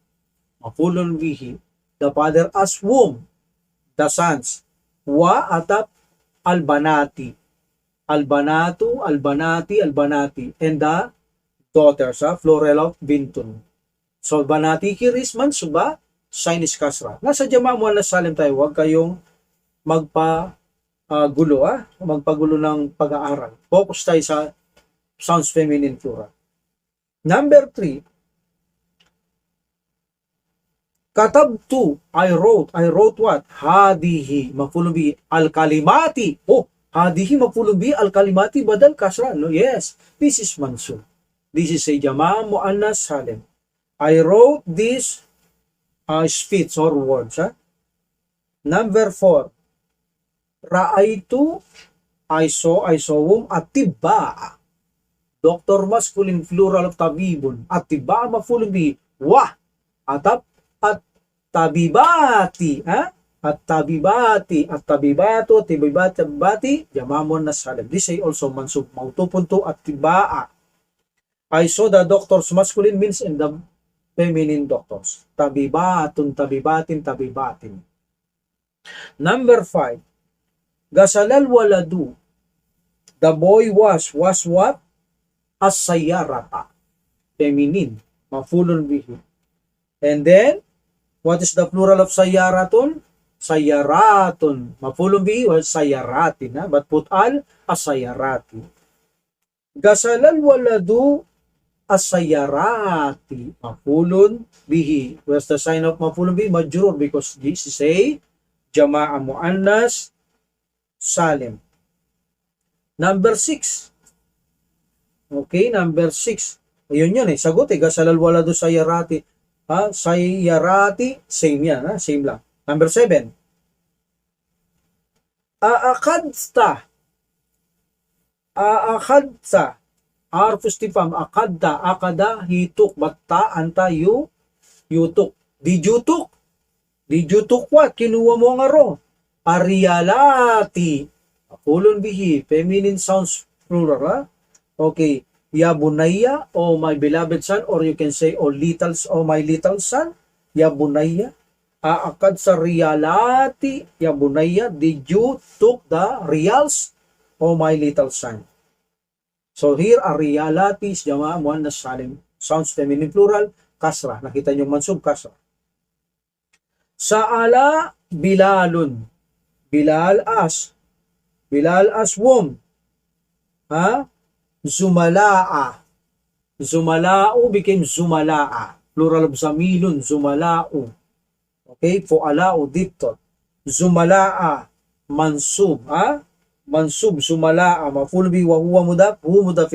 Mafulun bihi. The father asked whom? The sons. Wa atap al-banati. Al-banatu, al-banati, al-banati. And the daughters, plural of bintun. So, banati here is mansuba. sign is kasra. Nasa jama' muannas salim tayo, huwag kayong magpagulo, magpagulo ng pag-aaral. Focus tayo sa sounds feminine plural. Number 3, katabtu, I wrote what? Hadihi, mafulun bihi, al-kalimati. Oh, hadihi mafulun bihi, al-kalimati, badal kasra. No, yes, this is mansub. This is a jama' muannas salim. I wrote this speech or words. Number 4, ra'aitu, I saw atibba. Doctor masculine plural of tabibun. Atibba mafulun bihi, wah, atap, at tabibati, at tabibati, at tabibatu, tabibati, jamamon na salim. This is also mansub. Mautupunto at tibaa. I saw the doctors masculine means in the feminine doctors. Tabibatun, tabibatin, tabibatin. Number 5, gasalal waladu. The boy was what? As-sayyarata. Feminine. Mafulun bihi. And then, what is the plural of sayyaratun? Sayyaratun. Mafulun bihi was sayyaratin. But put as-sayyarati. Gasalal waladu as-sayyarati. Mafulun bihi. Where's the sign of mafulun bihi? Majrur, because this is a jama'a muannas salim. Number 6. Okay, number 6. Ayun yun sagot gasalal waladu sayyarati. Sayyarati, same yan, same lang. Number 7. Aakadta, arfu istifham, akadta, akada, hituk, batta, anta, yutuk. Did you took what? Kinuha mo nga ro. Arialati, kulun bihi, feminine sounds plural, Okay, ya bunayya, oh my beloved son, or you can say, oh my little son, ya bunayya. Aakad sa realati, ya bunayya, did you took the reals, oh my little son. So here, a realati is jama' muannas salim, sounds feminine plural, kasra. Nakita niyo mansub, kasra. Sa'ala Bilalun, Bilal as whom? Zumala'u became zumala'a. Plural of zamilun, zumala'u. Okay, fu'ala'u diptot. Zumala'a, mansub, Mansub, zumala'a, maf'ul bihi wa huwa mudaf,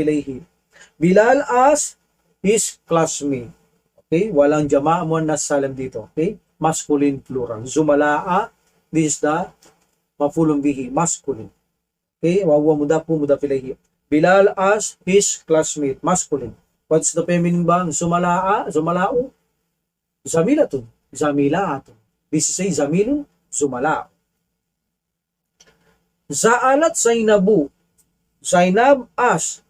ilayhi. Bilal as his classmate. Okay, walang jama' muannas salim dito. Okay, masculine plural. Zumala'a, this is the maf'ul bihi, masculine. Okay, wa huwa mudaf, ilayhi. Bilal as his classmate, masculine. What's the feminine ba? Zumala'u, zamilatun, zamila'atun. This is a zamilun, zumala'u. Za'alat Zainabu, Zainab as,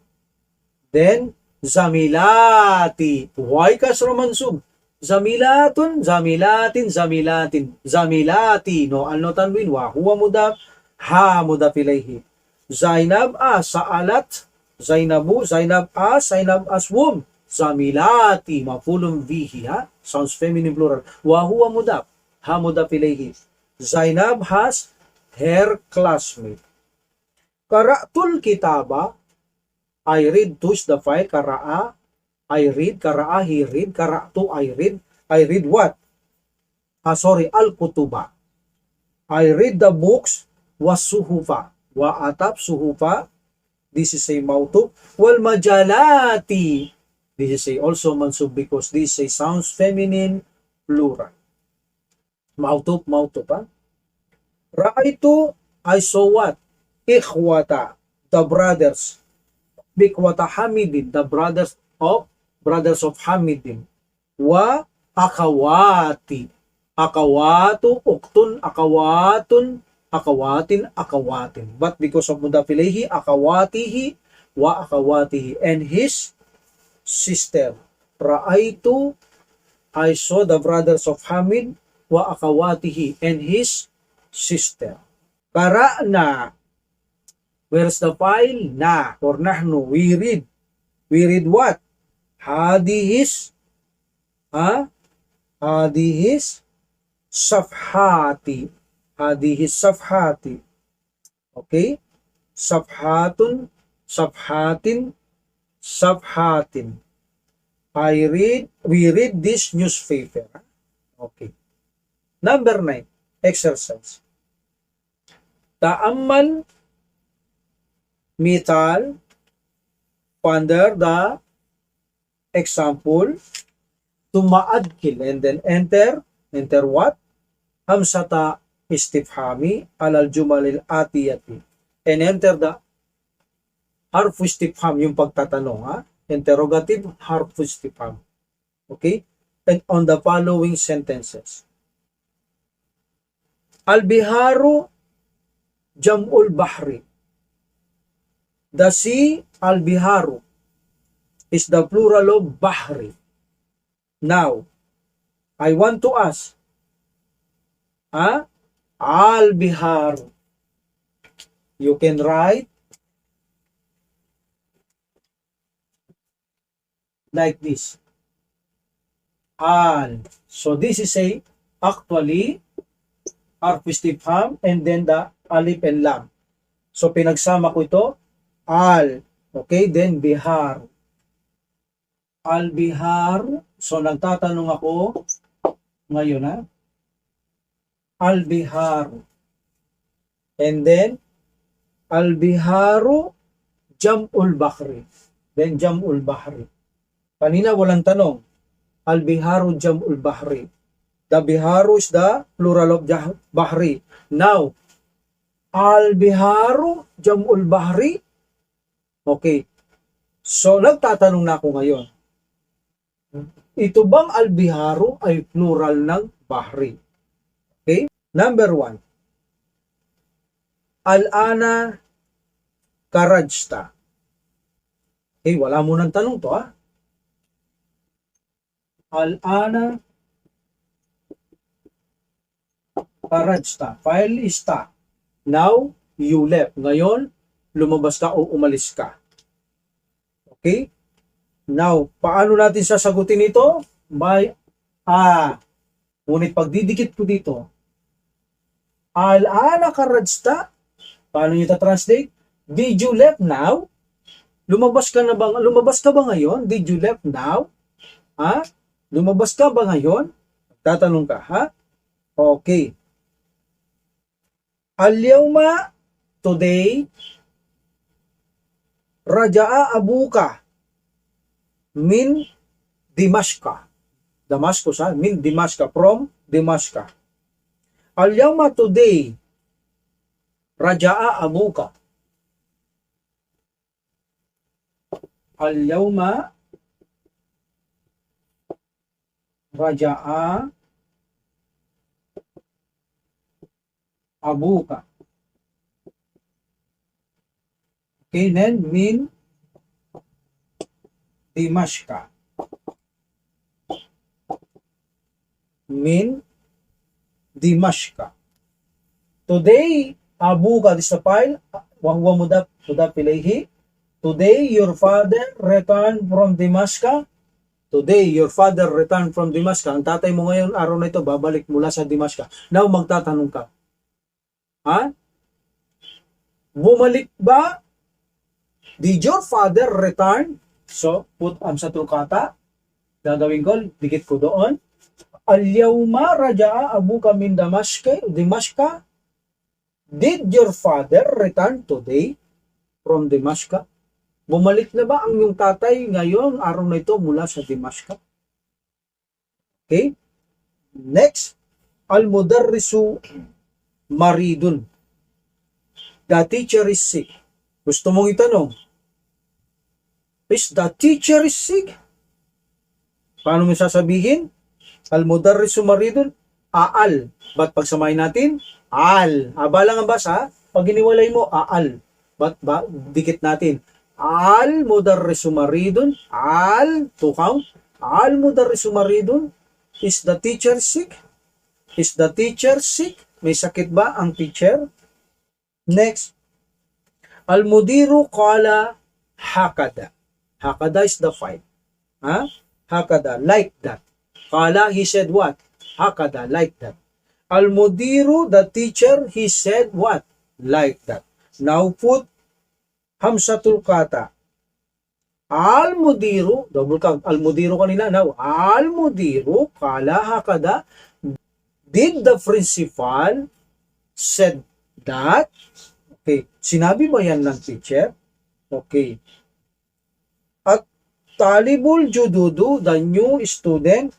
then zamilati. Why kasra mansub? Zamilatun, zamilatin, zamilati. No, ano tanwin? Wa huwa mudaf, ha mudaf ilayhi. Zainab as, sa'alat, Zainabu, Zainab as whom? Zamilati, mafulun bihi, sounds feminine plural. Wa huwa mudaf, ha mudaf ilayhi. Zainab has her classmate. Qara'tul kitaba, I read, to is the file, qara'a, I read, qara'a, he read, qara'tu, I read what? Al-kutuba. I read the books, was-suhufa. Wa atap suhufa, this is a mautub. Wal majalati, this is a also mansub because this is a sounds feminine plural. Mautub, Ra'aitu, I saw what? Ikhwata, the brothers. Bikwata Hamidin, the brothers of Hamidin. Wa akawati, akawatu, uktun, akawatin, but because of mudaf ilayhi, akawatihi wa akawatihi, and his sister. Ra'aitu, I saw the brothers of Hamid, wa akawatihi, and his sister. Qara'na, where's the file? Na, or nahnu, we read what? Hadihis Safhati. Hadihi safhati. Okay? Safhatun, safhatin, safhatin. We read this newspaper. Okay. Number 9, exercise. Ta'ammal mithal, ponder the example, tuma'adkil, and then enter what? Hamsata istifhami alal jumalil atiyati. And enter the harfu istifham, yung pagtatanong, ha? Interrogative harfu istifham. Okay? And on the following sentences. Al-biharu jam'ul bahri. The sea, al-biharu, is the plural of bahri. Now, I want to ask, al-biharu. You can write like this. So this is actually harf istifham and then the alif and lam. So pinagsama ko ito, al, okay, then bihar. Al-bihar. So nagtatanong ako ngayon, al-bihar. And then al-biharu jam'ul bahri. Then jam'ul bahri. Kanina walang tanong. Al-biharu jam'ul bahri. The biharu is the plural of bahri. Now, al-biharu jam'ul bahri. Okay. So, nagtatanong na ako ngayon. Ito bang al-biharu ay plural ng bahri? Okay. Number 1. Al-ana karajta. Okay, wala mo nang tanong to, ha? Al-ana karajta. File is ta. Now, you left. Ngayon, lumabas ka o umalis ka. Okay? Now, paano natin sasagutin ito? By Ngunit pagdidikit ko dito, al-ana karajta. Paano nyo ta-translate? Did you left now? Lumabas ka ba ngayon? Did you left now? Ha? Lumabas ka ba ngayon? Tatanong ka, ha? Okay. Al-yawma, today, raja'a abuka min Dimashqa. Damascus, ha? Min Dimashqa, from Dimashqa. Al-yawma, today, raja'a abuka. Al-yawma raja'a abuka. Okay, then min Dimashqa. Min Dimashqa. Today, abuka, this is the file. Wahuwa mudaf ilayhi. Today, your father returned from Dimashqa. Today, your father returned from Dimashqa. Ang tatay mo ngayon, araw na ito, babalik mula sa Dimashqa. Now, magtatanong ka. Ha? Bumalik ba? Did your father return? So, put amsatul kata. Gagawin ko, dikit ko doon. Al-yawma raja'a abuka min Dimashqa. Did your father return today from Dimashqa? Bumalik na ba ang iyong tatay ngayon, araw na ito, mula sa Dimashqa? Okay? Next, al-mudarrisu maridun. The teacher is sick. Gusto mong itanong, is the teacher is sick? Paano mo sasabihin? Al-mudarrisu maridun, aal. Ba't pagsamahin natin? Al. Aba lang ang basa. Pag iniwalay mo, aal. Ba't dikit natin? Al-mudarrisu maridun. Al, to count. Al-mudarrisu maridun. Is the teacher sick? Is the teacher sick? May sakit ba ang teacher? Next. Al-mudiru qala hakada. Hakada is the fight. Ha? Hakada, like that. Qala, he said what? Hakada, like that. Al-mudiru, the teacher, he said what? Like that. Now put hamsatul kata. Al-mudiru, double count. Al-mudiru kanina. Now, al-mudiru, kala hakada, did the principal said that? Okay. Sinabi ba yan ng teacher? Okay. At talibul jududu, the new student,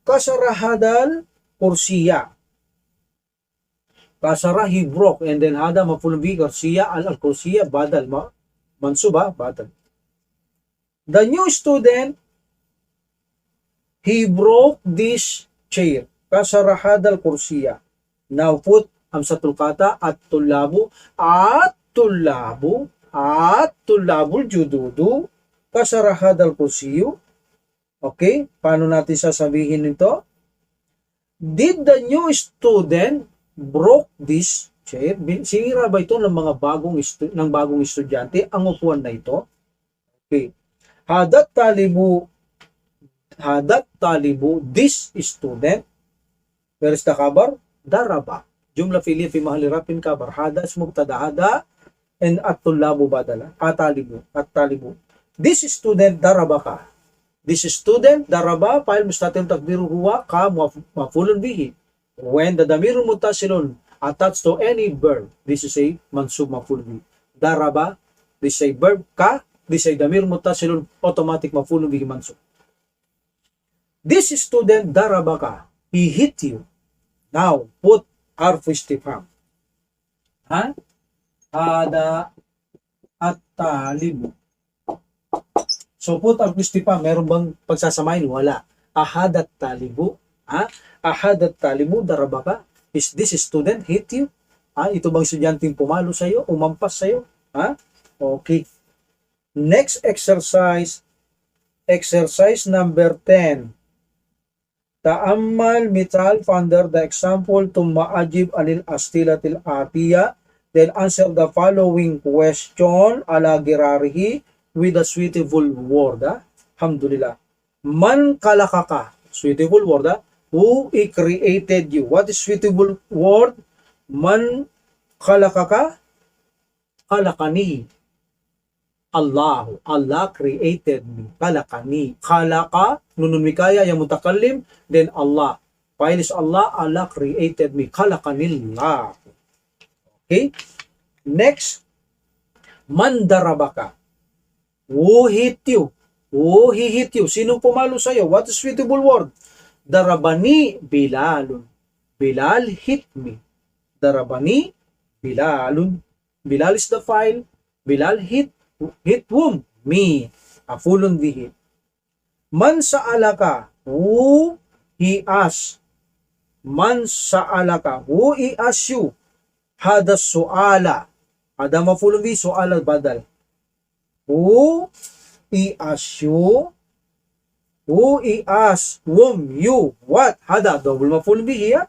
kasarahadal kursiya. Kasara, he broke. And then hada mafulun bi kursiya al-kursiya badal mansuba badal. The new student, he broke this chair. Kasara hadal kursiya. Now put hamsatul kata at-tullabu, at-tullabul jududu, kasara hadal kursiyu. Okay, paano natin sasabihin nito? Did the new student broke this chair? Sinira ba ito ng mga bagong estudyante ang upuan na ito? Okay. Hadat talibu, this student. Where is the kabar? Daraba. Jumla fi'liya fi mahali rafin kabar. Hada is mubtada, hada and at-tullabu badala. At-talibu. This student daraba ka. This student daraba, fa'il mustatir takdiru huwa ka mafulun bihi. When the damirun muttasilun attached to any verb, this is a mansub mafulun bihi. Daraba, this is a verb ka. This ay damir muttasilun, automatic mafulun bihi mansub. This student darabaka, he hit you. Now put harfu istifham. Hada at-talibu. So put harfu istifham, meron bang pagsasamahin? Wala. Ahadat talibu. Ahadat talibu darabaka. Is this student hit you? Ito bang estudyanteng pumalo sa iyo, umampas sa iyo? Okay. Next exercise number 10. Ta'ammal mital under the example tumma ajib anil astilatil atiya. Then answer the following question ala girarihi with a suitable word. Alhamdulillah. Man kalakaka. Suitable word. Who created you? What is suitable word? Man kalakaka. Kalakani. Allah created me. Kalakani. Kalaka, nunun mikaya, yung mutakallim, then Allah. File is Allah created me. Kalakanillah. Okay? Next, mandarabaka. Who hit you? Who he hit you? Sino pumalo sa'yo? What is suitable word? Darabani Bilalun. Bilal hit me. Darabani Bilalun. Bilal is the file. Bilal hit whom? Me. Afulun bihi. Man sa'alaka. Who he asked. Man sa'alaka. Who he asked you. Hada su'ala. Hada mafulun bihi. Su'ala badal. Who he asked you. Who he asked whom you. What? Hada. Double mafulun bihi.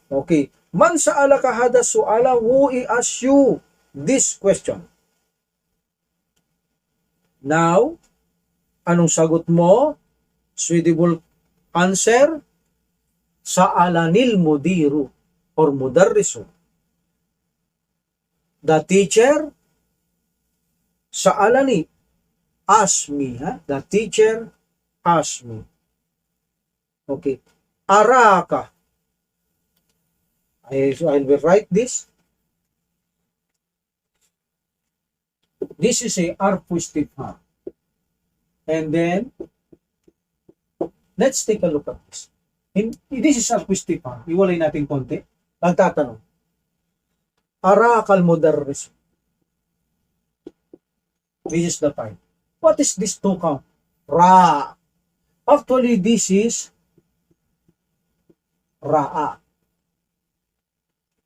Okay. Man sa'alaka hada su'ala. Who he asked you this question. Now, anong sagot mo? Suitable answer? Sa'alanil mudiru or mudarrisu. The teacher, sa'alani, ask me. The teacher, ask me. Okay. Araka. I will write this. This is a harfu istifham. And then, let's take a look at this. This is harfu istifham. Iwalay natin konti. Nagtatanong. Arakal mudarris. This is the time. What is this to count? Ra. Actually, this is ra'a.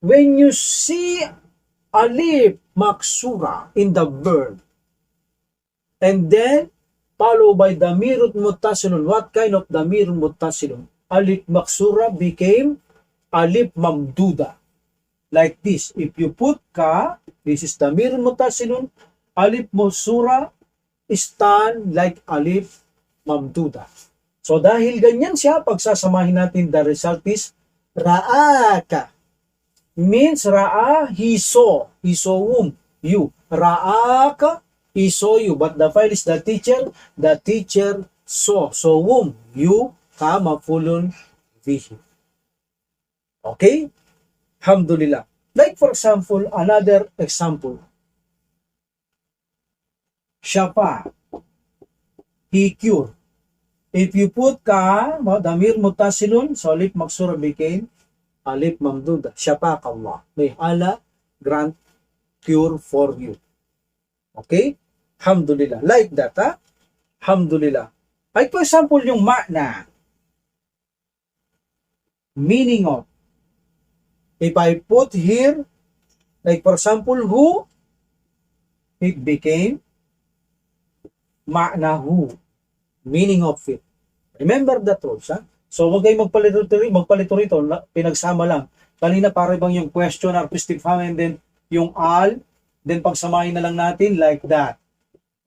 When you see alif maksura in the verb, and then followed by damirut muttasilun. What kind of damirut muttasilun? Alif maksura became alif mamduda. Like this. If you put ka, this is damirut muttasilun. Alif maksura stand like alif mamduda. So dahil ganyan siya, pagsasamahin natin, the result is Ra'aka means ra'a, he saw whom? You. Ra'aka, he saw you. But the file is the teacher saw. So whom? You, mafulun bihi. Okay? Alhamdulillah. Like for example, another example. Shafa, he cured. If you put damir mutasilun, so alif maksura became alif mamduda. Shafaqallah. May Allah grant cure for you. Okay? Alhamdulillah. Like that, ha? Alhamdulillah. Like for example, yung ma'na. Meaning of. If I put here, like for example, who, it became ma'nahu. Meaning of it. Remember that rules, ha? So, huwag kayong magpalito rito, pinagsama lang. Kanina para bang yung question, artistic form, and then yung all, then pagsamahin na lang natin like that.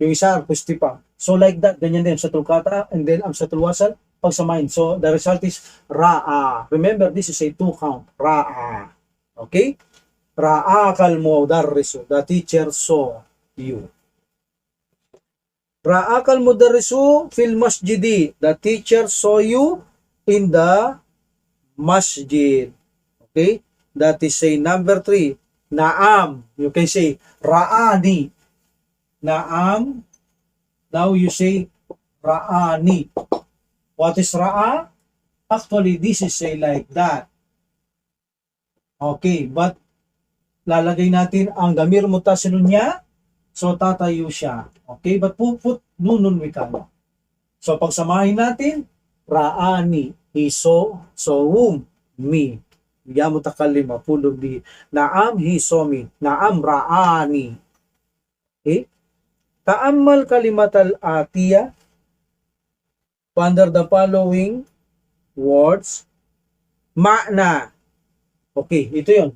Yung isa, artistic pa. So, like that, ganyan din, sa tulkata, and then ang sa tulwasan, pagsamahin. So, the result is ra'a. Remember, this is a 2 count. Ra'a. Okay? Ra'a kal mudarrisu. The teacher saw you. Ra'akal mudarrisu fil masjidi. The teacher saw you in the masjid. Okay? That is say number 3. Naam. You can say ra'ani. Naam. Now you say ra'ani. What is ra'a? Actually, this is say like that. Okay, but lalagay natin ang damir mutasilun niya. So, tatayo siya. Okay? But put nunun wikala. So, pagsamahin natin, ra'ani, he saw, whom? Me. Yamu takalima, pulog di. Naam, he saw me. Naam, ra'ani. Okay? Ta'ammal kalimatal atiya under the following words. Ma'na. Okay, ito yun.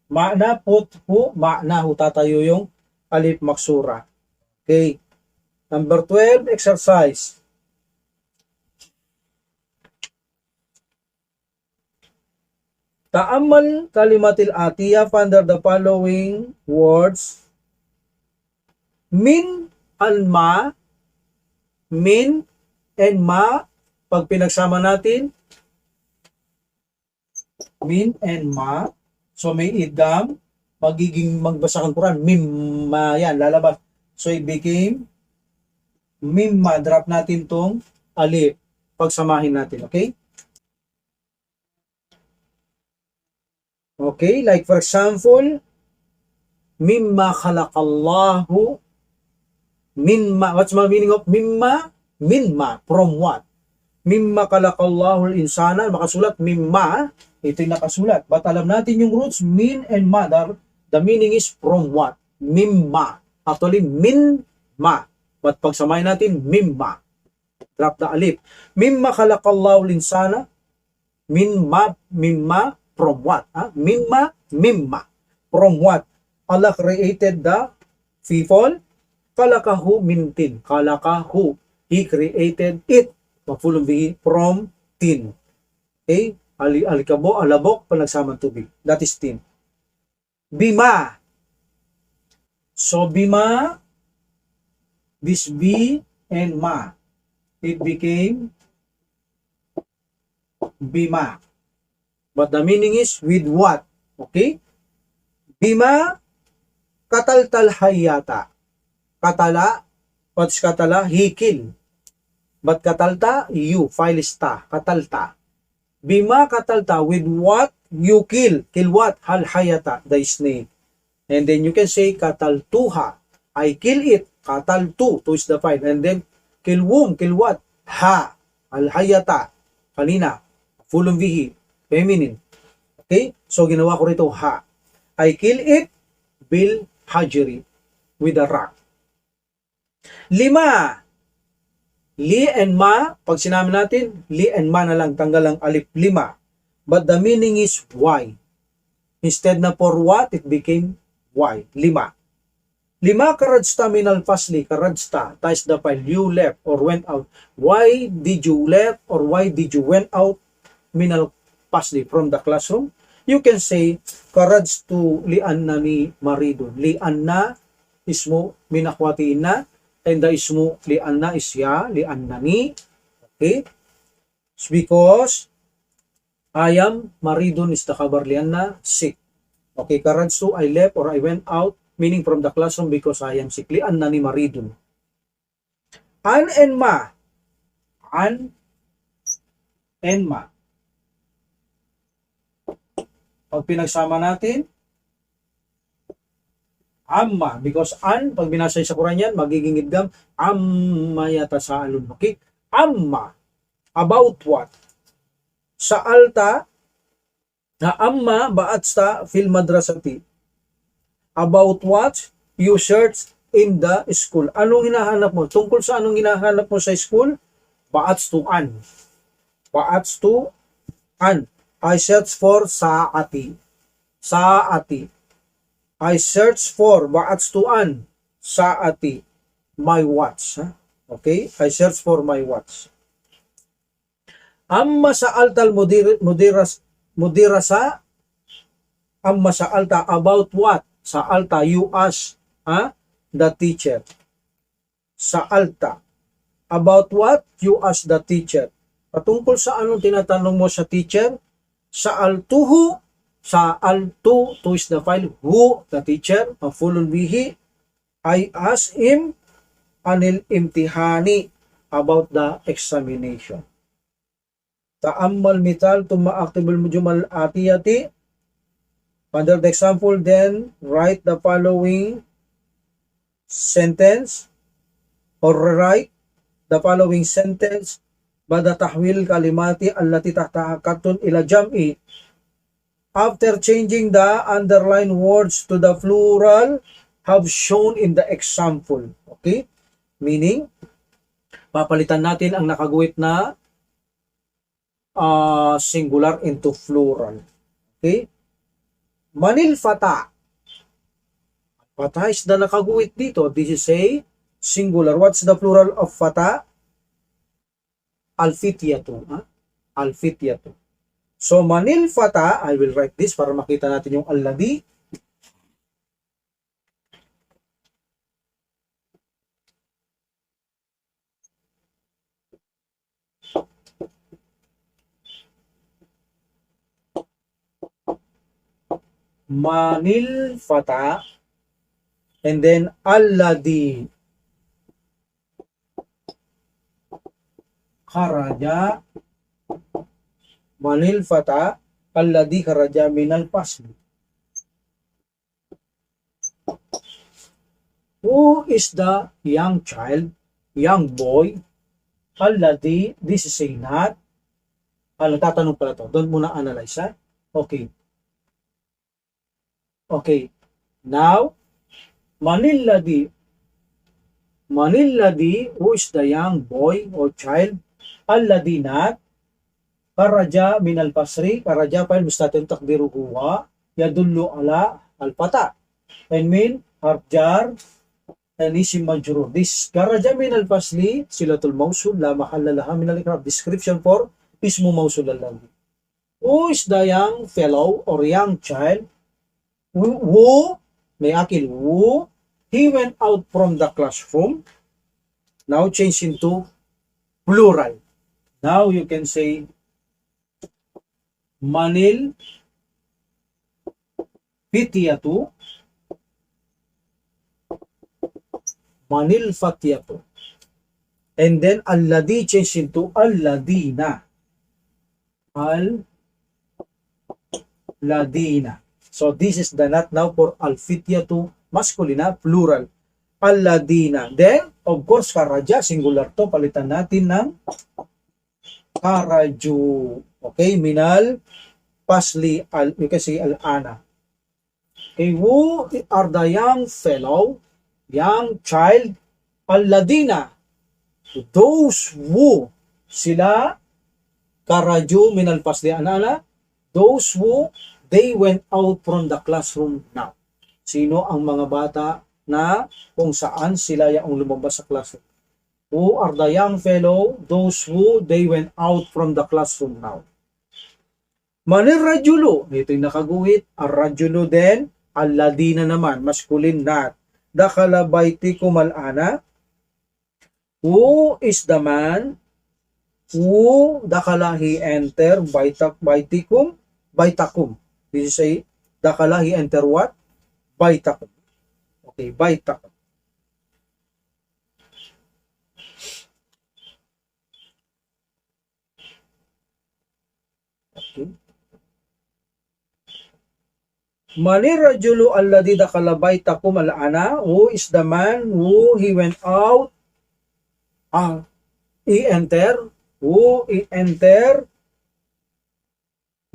Ma'na, put, ma'na, tatayo yung alif maksura. Okay. Number 12, exercise. Ta'ammal kalimatil atiyah under the following words. Min alma, min and ma, pag pinagsama natin, min and ma, so may idgham, magiging magbasa kang Quran, mimma, yan, lalabas. So, it became mimma. Drop natin tong alif. Pagsamahin natin, okay? Okay, like for example, mimma khalaqallahu, mimma, what's my meaning of mimma? Mimma, from what? Mimma khalaqallahu al-insana, makasulat mimma, ito yung nakasulat. But alam natin yung roots, min and ma. The meaning is from what? Mimma. Actually, min-ma. But pagsamahin natin, mimma. Drop the alif. Mimma khalaqallahu linsana. Mimma, from what? Mimma. From what? Allah created the people. Kalakahu min tin. Kalakahu. He created it. Mafulong bihi from tin. Okay? Alikabo, alabok, panagsamang tubig. That is tin. Bima. So, bima, this B and ma. It became bima. But the meaning is with what? Okay? Bima, kataltal hayata. Katala, what's katala? He kill. But katalta, you, file sta, katalta. Bima katalta, with what you kill. Kill what? Hal hayata, the snake. And then you can say kataltuha. I kill it. Kataltu, to is the file. And then kill whom? Kill what? Ha. Al hayata. Kanina. Fulong vihi. Feminine. Okay? So ginawa ko rito ha. I kill it bil hajri. With a rock. 5. Li and ma, pag sinabi natin, li and ma na lang, tanggal ang alif, 5. But the meaning is why. Instead na for what, it became why. 5. 5 karajsta minal fasli, karajsta, ties the file, you left or went out. Why did you left or why did you went out minal pasli from the classroom, you can say karajtu li'annani maridun. Li'anna ismu min akhwati inna, and the ismu li'anna is ya, li'annani. Okay? It's because I am maridun is the khabar li'anna, sick. Okay, karajtu, I left or I went out, meaning from the classroom because I am sick. Li'annani maridun. An and ma. An and ma. Pag pinagsama natin, amma, because an, pag binasa sa Quran yan, magiging idgam, amma yatasaalun. Okay? Amma, about what? Saalta, na amma ba'atsta fil madrasati. About what you search in the school. Anong hinahanap mo? Tungkol sa anong hinahanap mo sa school? Ba'ats to an. Ba'ats to an. I search for saati. Saati. I search for ba'ats to an. Saati. My watch. Okay? I search for my watch. Amma sa'alta mudirasa. Amma sa'alta about what? Sa'alta you ask the teacher. Sa'alta. About what? You ask the teacher. Patungkol sa anong tinatanong mo sa teacher? Sa'altuhu, sa'altu, to is the file, who, the teacher, mafulun bihi, I asked him anil imtihani, about the examination. Ta'ammal mital tumma aktibul jumal atiyati. Under the example, then write the following sentence or write the following sentence bada tahwil kalimati allati tahtaha katun ila jam'i. After changing the underlined words to the plural have shown in the example. Okay? Meaning, papalitan natin ang nakaguhit na singular into plural. Okay? Manil fata. Fata is the nakaguhit dito. This is a singular. What's the plural of fata? Alfityatu. Alfityatu. So, manil fata, I will write this para makita natin yung alladhi. Manil fata, and then alladhi kharaja. Manil fata alladhi kharaja minal fasli. Who is the young child, young boy? Alladhi, this is a not. Tatanong pala to. Doon muna analyze, ha? Okay. Okay. Now, manilladhi. Manilladhi, who is the young boy or child? Alladhi not. Karaja min al-pasri. Karaja fa'il mustatir takdiru huwa. Yadullu ala al-fata. And mean, harjar, and isim majrur. This karaja min al-pasli, silatul mausul, la mahalla laha min al-ikrab. Description for ismu mausul al-ladhi. Who is the young fellow or young child? Who, may akil, who, he went out from the classroom. Now change into plural. Now you can say, manil fityatu, manil fatyatu. And then alladhi change into alladina. Alladina. So this is the not now for al-fityatu, maskulina, plural. Alladina. Then, of course, karaja, singular to, palitan natin ng karaju. Okay, minal pasli, you can say al-ana. Okay, who are the young fellow, young child, alladina? Those who, sila, karaju minal pasli, anana, those who, they went out from the classroom now. Sino ang mga bata na kung saan sila yung lumabas sa classroom? Who are the young fellow? Those who they went out from the classroom now. Manir rajulu, ito yung nakaguhit. Ar-rajulu din, alladina naman, masculine not. Dakhala baytikum al-ana. Who is the man? Who dakhala he enter baytikum? Baytakum. This is a dakhala he enter what? Baytakum. Okay, baytakum. Okay. Manir rajulu alladhi dakhala baytakum al-ana. Who is the man who he went out? He enter. Who he enter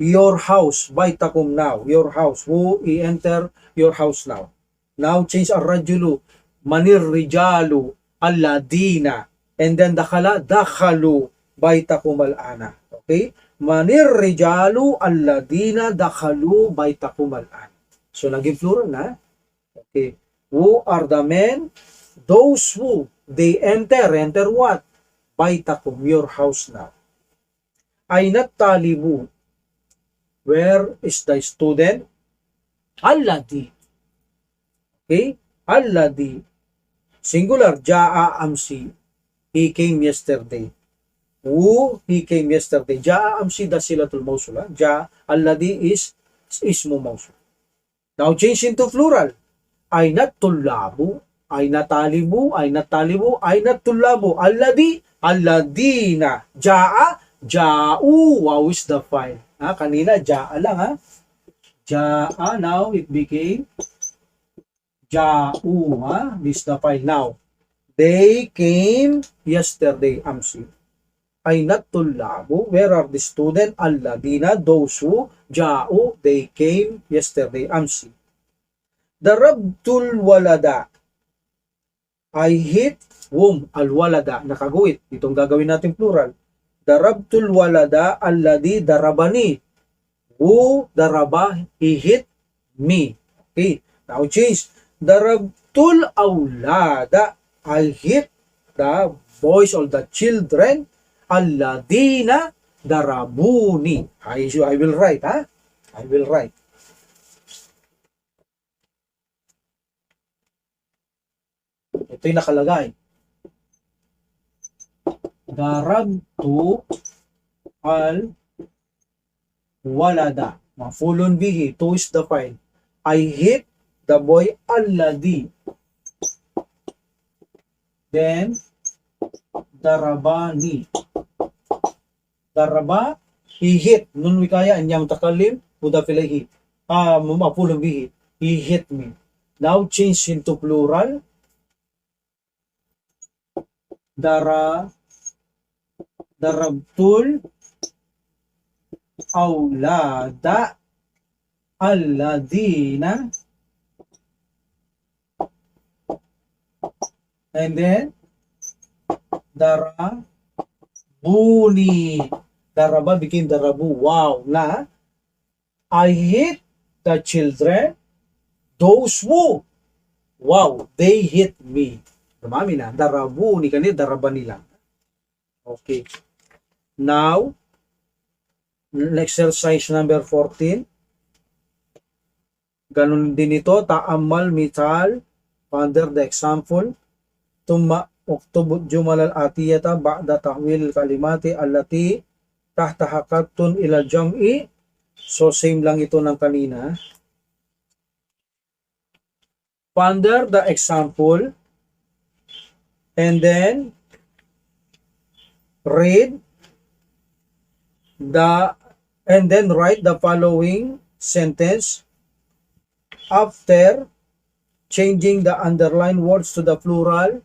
your house. Baytakum now. Your house. Who he enter your house now. Now change ar-rajulu. Manir rijalu alladina. And then dakhalu baytakum al-ana. Okay? Manir rijalu alladina dakhalu baytakum al-ana. So, naging plural na. Okay. Who are the men? Those who they enter. Enter what? Baytakum, your house now. Aynat talibu. Where is the student? Alladhi. Okay? Alladhi. Singular. Ja'a amsi. He came yesterday. Who he came yesterday. Ja'a amsi da silatul mausula. Ja'a. Alladhi is ismu mausul. Now change into plural. Aynat tullabu, aynat talibu, aynat talibu, aynat tullabu. Alladhi, alladina. Ja'a, ja'u. Wow is the file. Kanina, ja'a lang ha. Ja'a, now it became ja'u ha. This is the file now. They came yesterday, amsi. Aynat tullabu, where are the student? Alladina, those who, ja'u, they came yesterday, amsi. Darabtul walada, I hit whom? Al-walada, nakaguhit. Itong gagawin natin plural. Darabtul walada, alladhi darabani. Who daraba, he hit me. Okay, now change. Darabtul awlada, I hit the boys or the children. Alladina darabuni. I will write, ha? I will write. Ito yung nakalagay. Darabtu al walada. Mafulun bihi. To is the file. I hit the boy alladhi. Then darabani. Daraba, he hit. Nun wikaya, anyang takalim, mudafilay hit. Mapulong bihi. He hit me. Now change into plural. Darabtul awlada alladina. And then, darabuni. Daraba became darabu. Wow. Na, I hit the children. Those who. Wow. They hit me. Dumami na. Darabuni. Kanina daraba nila. Okay. Now, exercise number 14. Ganun din ito. Ta'amal mital. Under the example. Uktub jumal al-atiyata ba'da tahwil kalimati allati tahta hakattun ila jam'i. So same lang ito ng kanina. Ponder the example and then read and then write the following sentence after changing the underlined words to the plural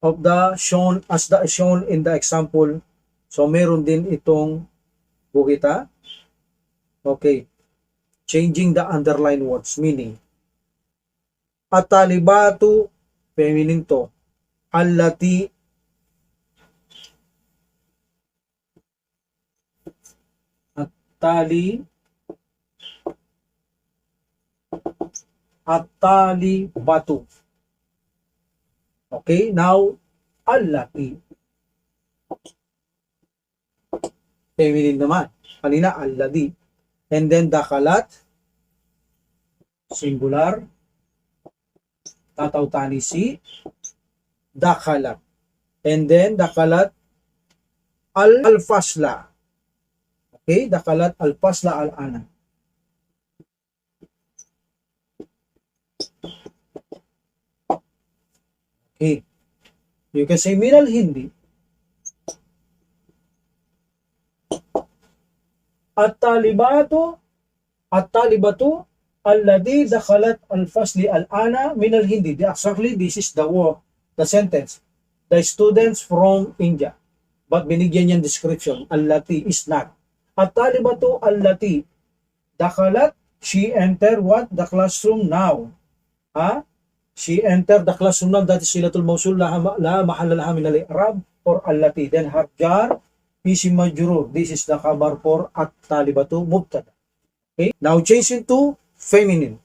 of the shown as the shown in the example. So meron din itong bukita. Okay. Changing the underlined words meaning. At-talibatu feminine to. Allati at-talibatu. Okay, now allati. feminine naman. Kanina, alladhi. And then, dakhalat, singular, tataw tani si, dakhalat. And then, dakhalat, al-fasla. Okay, dakhalat al-fasla al-ana. Okay, you can say min al-hindi. At-talibatu, alladhi dakhalat al-fasli al-ana min al-hindi. Exactly, this is the word, the sentence. The students from India. But binigyan niyang description. Allati is not. At-talibatu allati dakhalat, she entered what? The classroom now. She entered the classroom now. That is silatul mawsul la mahalla laha min al-i'rab or allati. Then harf jar, isim majrur. This is the khabar for at-talibatu mubtada. Okay? Now change into feminine.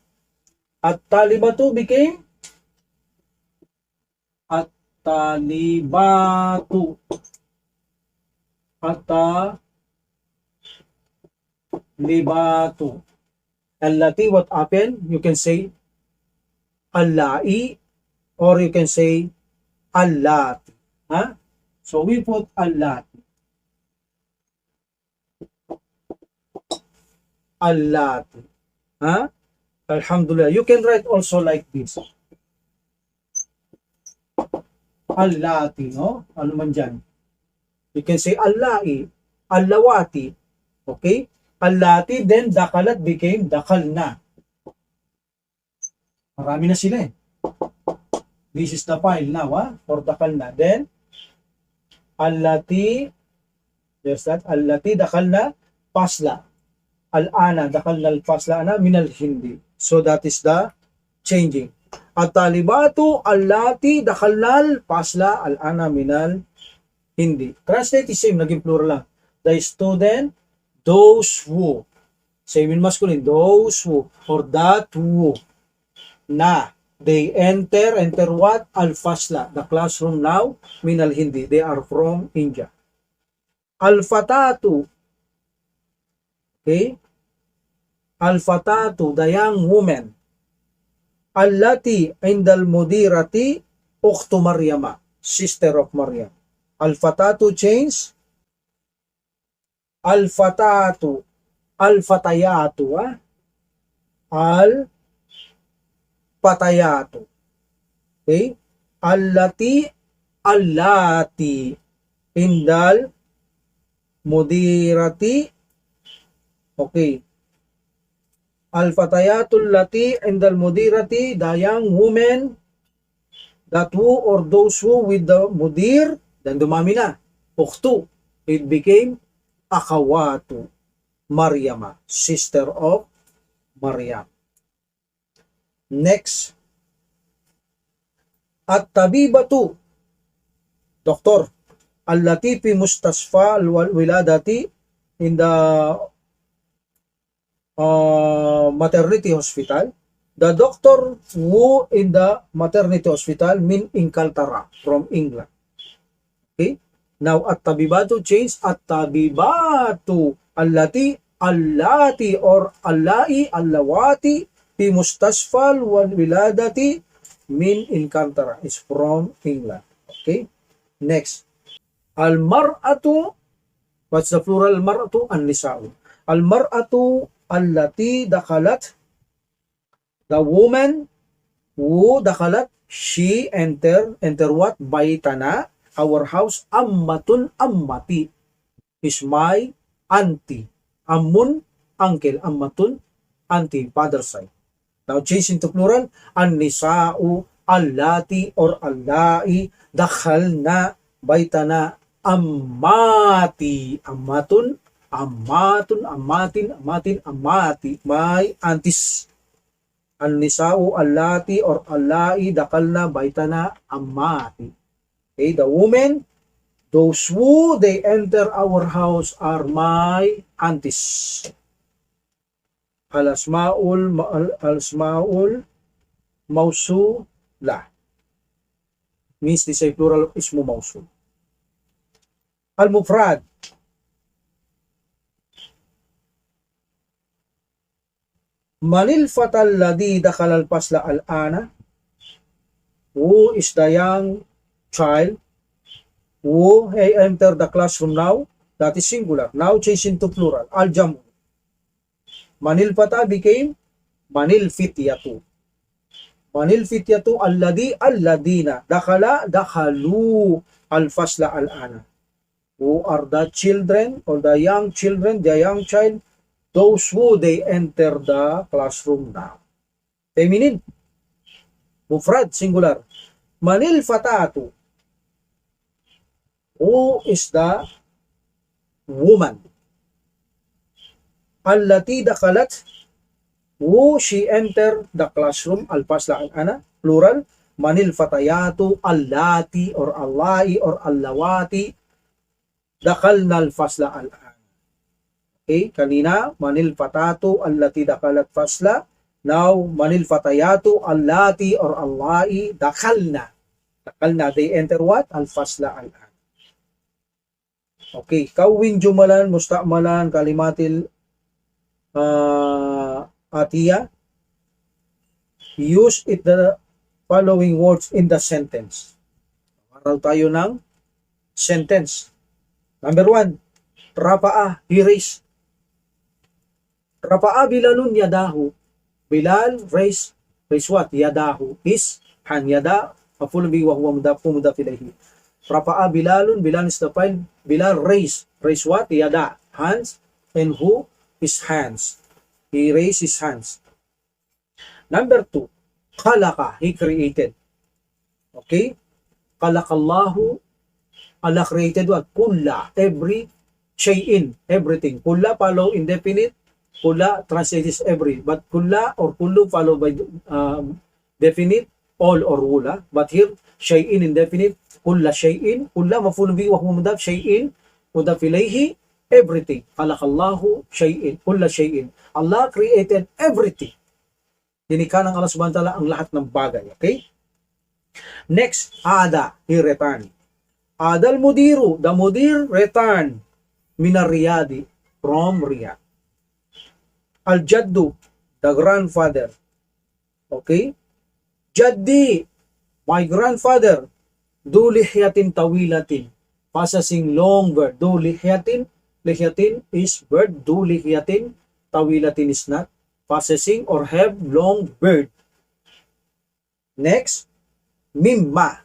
At-talibatu became at-talibatu. At-talibatu. Allati, what happened? You can say allai or you can say allati. So we put allati. Allati. Alhamdulillah. You can write also like this. Allati, no? Ano man dyan? You can say allai, allawati. Okay? Allati, then dakhalat became dakhalna. Marami na sila eh. This is the file now, for dakhalna. Then, allati, there's that, allati dakhalna fasla. Al-ana, dakhalna al-fasla ana min al-hindi. So that is the changing. At-talibatu allati dakhalna al-fasla al-ana min al-hindi. Translate is same, naging plural lang. The student, those who. Same in masculine, those who. Or that who. Na. They enter what? Al-fasla, the classroom now, min al-hindi. They are from India. Al-fatatu. Okay? Al-fatatu, the young woman. Allati indal mudirati ukhtu Maryama, sister of Maryam. Al-fatatu change. Al-fatatu. Al-fatayatu. Al-fatayatu. Okay? Allati indal mudirati. Okay. Al-fatayatul lati indal mudirati, the young women, that who or those who with the mudir, then dumami na. Ukhtu. It became akhawatu Maryama, sister of Maryam. Next. At-tabibatu, doctor. Allati fi mustasfa al-wiladati, in the maternity hospital. The doctor who in the maternity hospital mean Inkaltara, from England. Okay. Now at-tabibatu change at-tabibatu allati or allai allawati fi mustasfa wal wiladati min Inkaltara, is from England. Okay. Next. Al-mar'atu, what's the plural? Al-mar'atu an-nisa'u. Al-mar'atu allati dakhalat, the woman who dakhalat, she enter what? Baitana, our house. Ammatun ammati is my auntie. Ammun, uncle. Ammatun, auntie, father side. Now change into plural. An-nisa'u allati or allai dakhalna baitana ammati. Ammatun, ammatun, ammatin, ammatin, ammati, my aunties. An-nisa'u allati or allai dakalna baitana ammati. Okay, the women, those who they enter our house are my aunties. Al-asma'ul mawsula means this is plural of ismu mawsul. Al-mufrad, Manil fatal ladhi dakhala al-fasla al-ana? Who is the young child who enter the classroom now? That is singular. Now change into plural. Al-jamu. Manil fata became manil fityatu. Manil fityatu alladina dakhalu al-fasla al-ana. Who are the children or the young children, the young child, those who they enter the classroom now. Feminine. Mufrad, singular. Manil fatatu. Who is the woman? Allati dakhalat. Who she enter the classroom. Al-fasla al-ana. Plural. Manil fatayatu allati or allahi or allawati dakhalna al-fasla al-ana. Okay, kanina manil fatatu allati dakhalat fasla. Now manil fatayatu allati or allahi dakhalna. Dakhalna, they enter what? Al-fasla al-ana. Okay, kawin jumalan musta'malan kalimatil atiya. Use it the following words in the sentence. Araw tayo ng sentence. Number 1, rafa'a, he raised. Rafa'a Bilalun yadahu. Bilal raised what? Yadahu, his hand. Yada, maf'ulun bihi wa huwa mudaf ilayhi. Rafa'a Bilalun, Bilal is the file. Bilal raised what? Yada, hands. And who? His hands. He raised his hands. Number 2, khalaqa, he created. Okay? Khalaqallahu, Allah created what? Kulla, every shay'in, everything. Kulla follow indefinite. Kulla translates every. But kulla or kullu follow by definite, all or wula. But here, shay'in indefinite. Kulla shay'in. Kulla maf'ulun bihi wa huwa mudaf. Shay'in mudaf ilayhi. Everything. Khalaqallahu shay'in. Kulla shay'in. Allah created everything. Dinikha ng Allah subhanahu wa ta'ala ang lahat ng bagay. Okay? Next, ada, he returned. Adal mudiru, the mudir returned minar riyadi, from Riyadh. Al jaddu, the grandfather. Okay? Jaddi, my grandfather. Du lihyatin tawilatin, possessing long beard. Du lihyatin, lihyatin is bird. Du lihyatin, tawilatin is not. Possessing or have long beard. Next, mimma.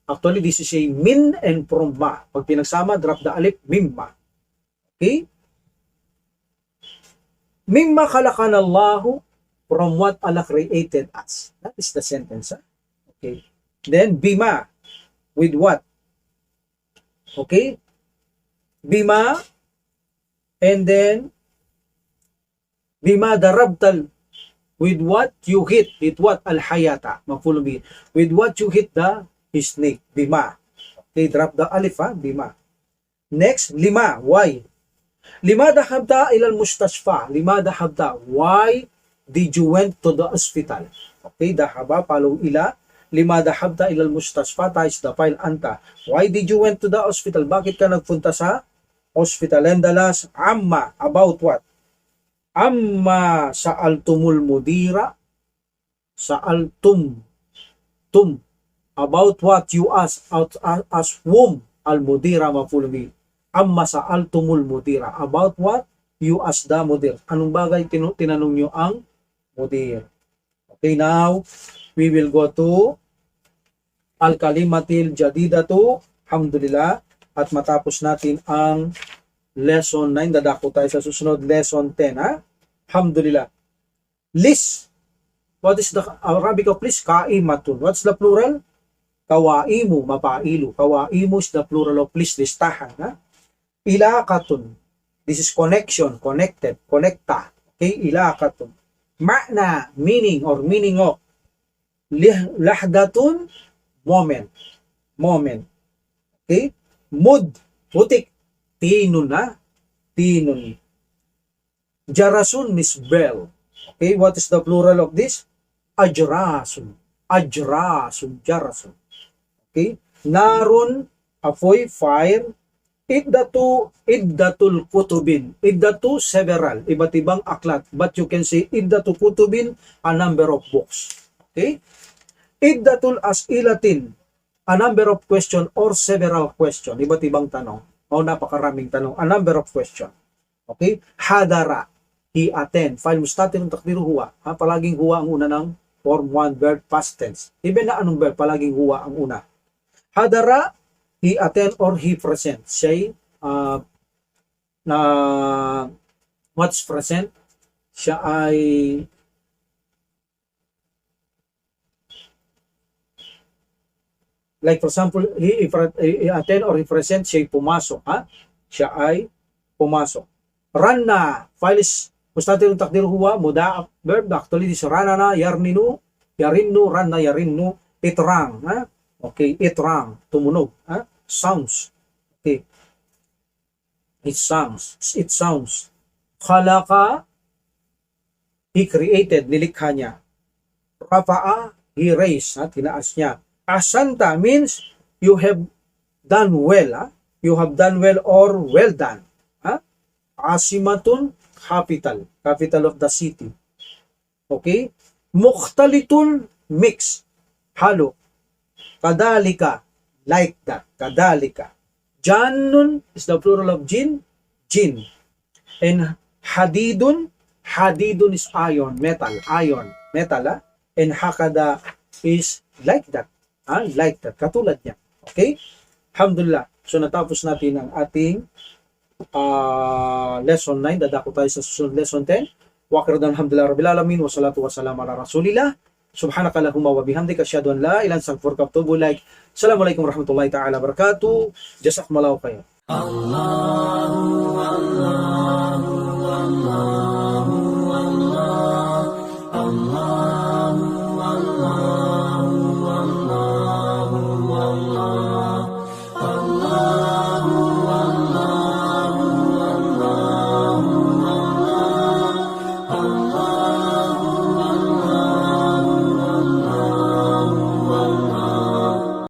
Actually, this is a min and from ma. Pag pinagsama, drop the alif, mimma. Okay? Mimma khalaqana Allahu, from what Allah created us. That is the sentence. Huh? Okay. Then, bima, with what? Okay? Bima, and then, bima darabtal, with what you hit. Hit what? Al-hayata. Maf'ulun bihi. With what you hit the snake. Bima. Okay, drop the alif, ha? Bima. Next, lima. Why? Lima dahabta ilal mustashfa. Lima dahabta. Why did you went to the hospital? Okay, dahaba, follow ila. Lima dahabta ilal mustashfa. Ta is the file anta. Why did you went to the hospital? Bakit ka nagpunta sa hospital? And the last, amma. About what? Amma sa'altumul mudira. Sa'altum. Tum. About what you ask, as whom al-mudira maf'ulun bihi. Amma sa'altumul mudira. About what you ask the mudir. Anong bagay tinanong nyo ang mudir? Okay, now we will go to al-kalimatil jadidatu. Alhamdulillah. At matapos natin ang lesson 9. Dadako tayo sa susunod lesson 10. Ha? Alhamdulillah. List. What is the Arabic of list? Kaimatun. What's the plural? Kawaimu, mapailu. Kawaimu is the plural of list, listahan. Ha? Ilaqatun. This is connection, connected, connecta. Okay, ilaqatun. Ma'na, meaning or meaning of. Lahdatun, moment. Moment. Okay? Mud, putik. Tinun, ha? Tinun. Jarasun is bell. Okay, what is the plural of this? Ajrasun. Ajrasun, jarasun. Okay? Narun, apoy, fire. iddatul kutubin. Iddatu, several, iba't ibang aklat. But you can say iddatu kutubin, a number of books. Okay? Iddatul as'ilatin, a number of question or several question. Iba't ibang tanong. O napakaraming tanong. A number of question. Okay? Hadara, he attend. File mustatir ng takdiru huwa. Palaging huwa ang una ng form 1 verb past tense. Even na anong verb, palaging huwa ang una. Hadara, he attend or he present. Siya na what's present? Siya ay like for example, he attend or he present, siya ay pumasok. Siya ay pumasok. Ranna, file is mustatir ng takdir huwa, mudaaf verb. Actually, this rana na, yarinnu, ranna, yarinnu, itrang. Okay, itrang, tumunog. Sounds. Okay. It sounds. Khalaqa, he created, nilikha niya. Rafa'a, he raised, tinaas niya. Asanta means you have done well. You have done well or well done. Asimatun, capital of the city. Okay? Mukhtalitun, mix, halo. Kadalika, like that. Kadalika. Jannun is the plural of jin. And hadidun is iron, metal. And hakada is like that. Like that. Katulad niya. Okay? Alhamdulillah. So natapos natin ang ating lesson 9. Dadako tayo sa susunod lesson 10. Wakiran alhamdulillah rabbil alamin. Wassalatu wassalamu ala rasulillah. Subhanaka Allahumma wa bihamdika asyhadu an la ilaha illa anta astaghfiruka wa atubu ilaik. Assalamualaikum warahmatullahi taala wabarakatuh. Jazakumullahu khairan. Allah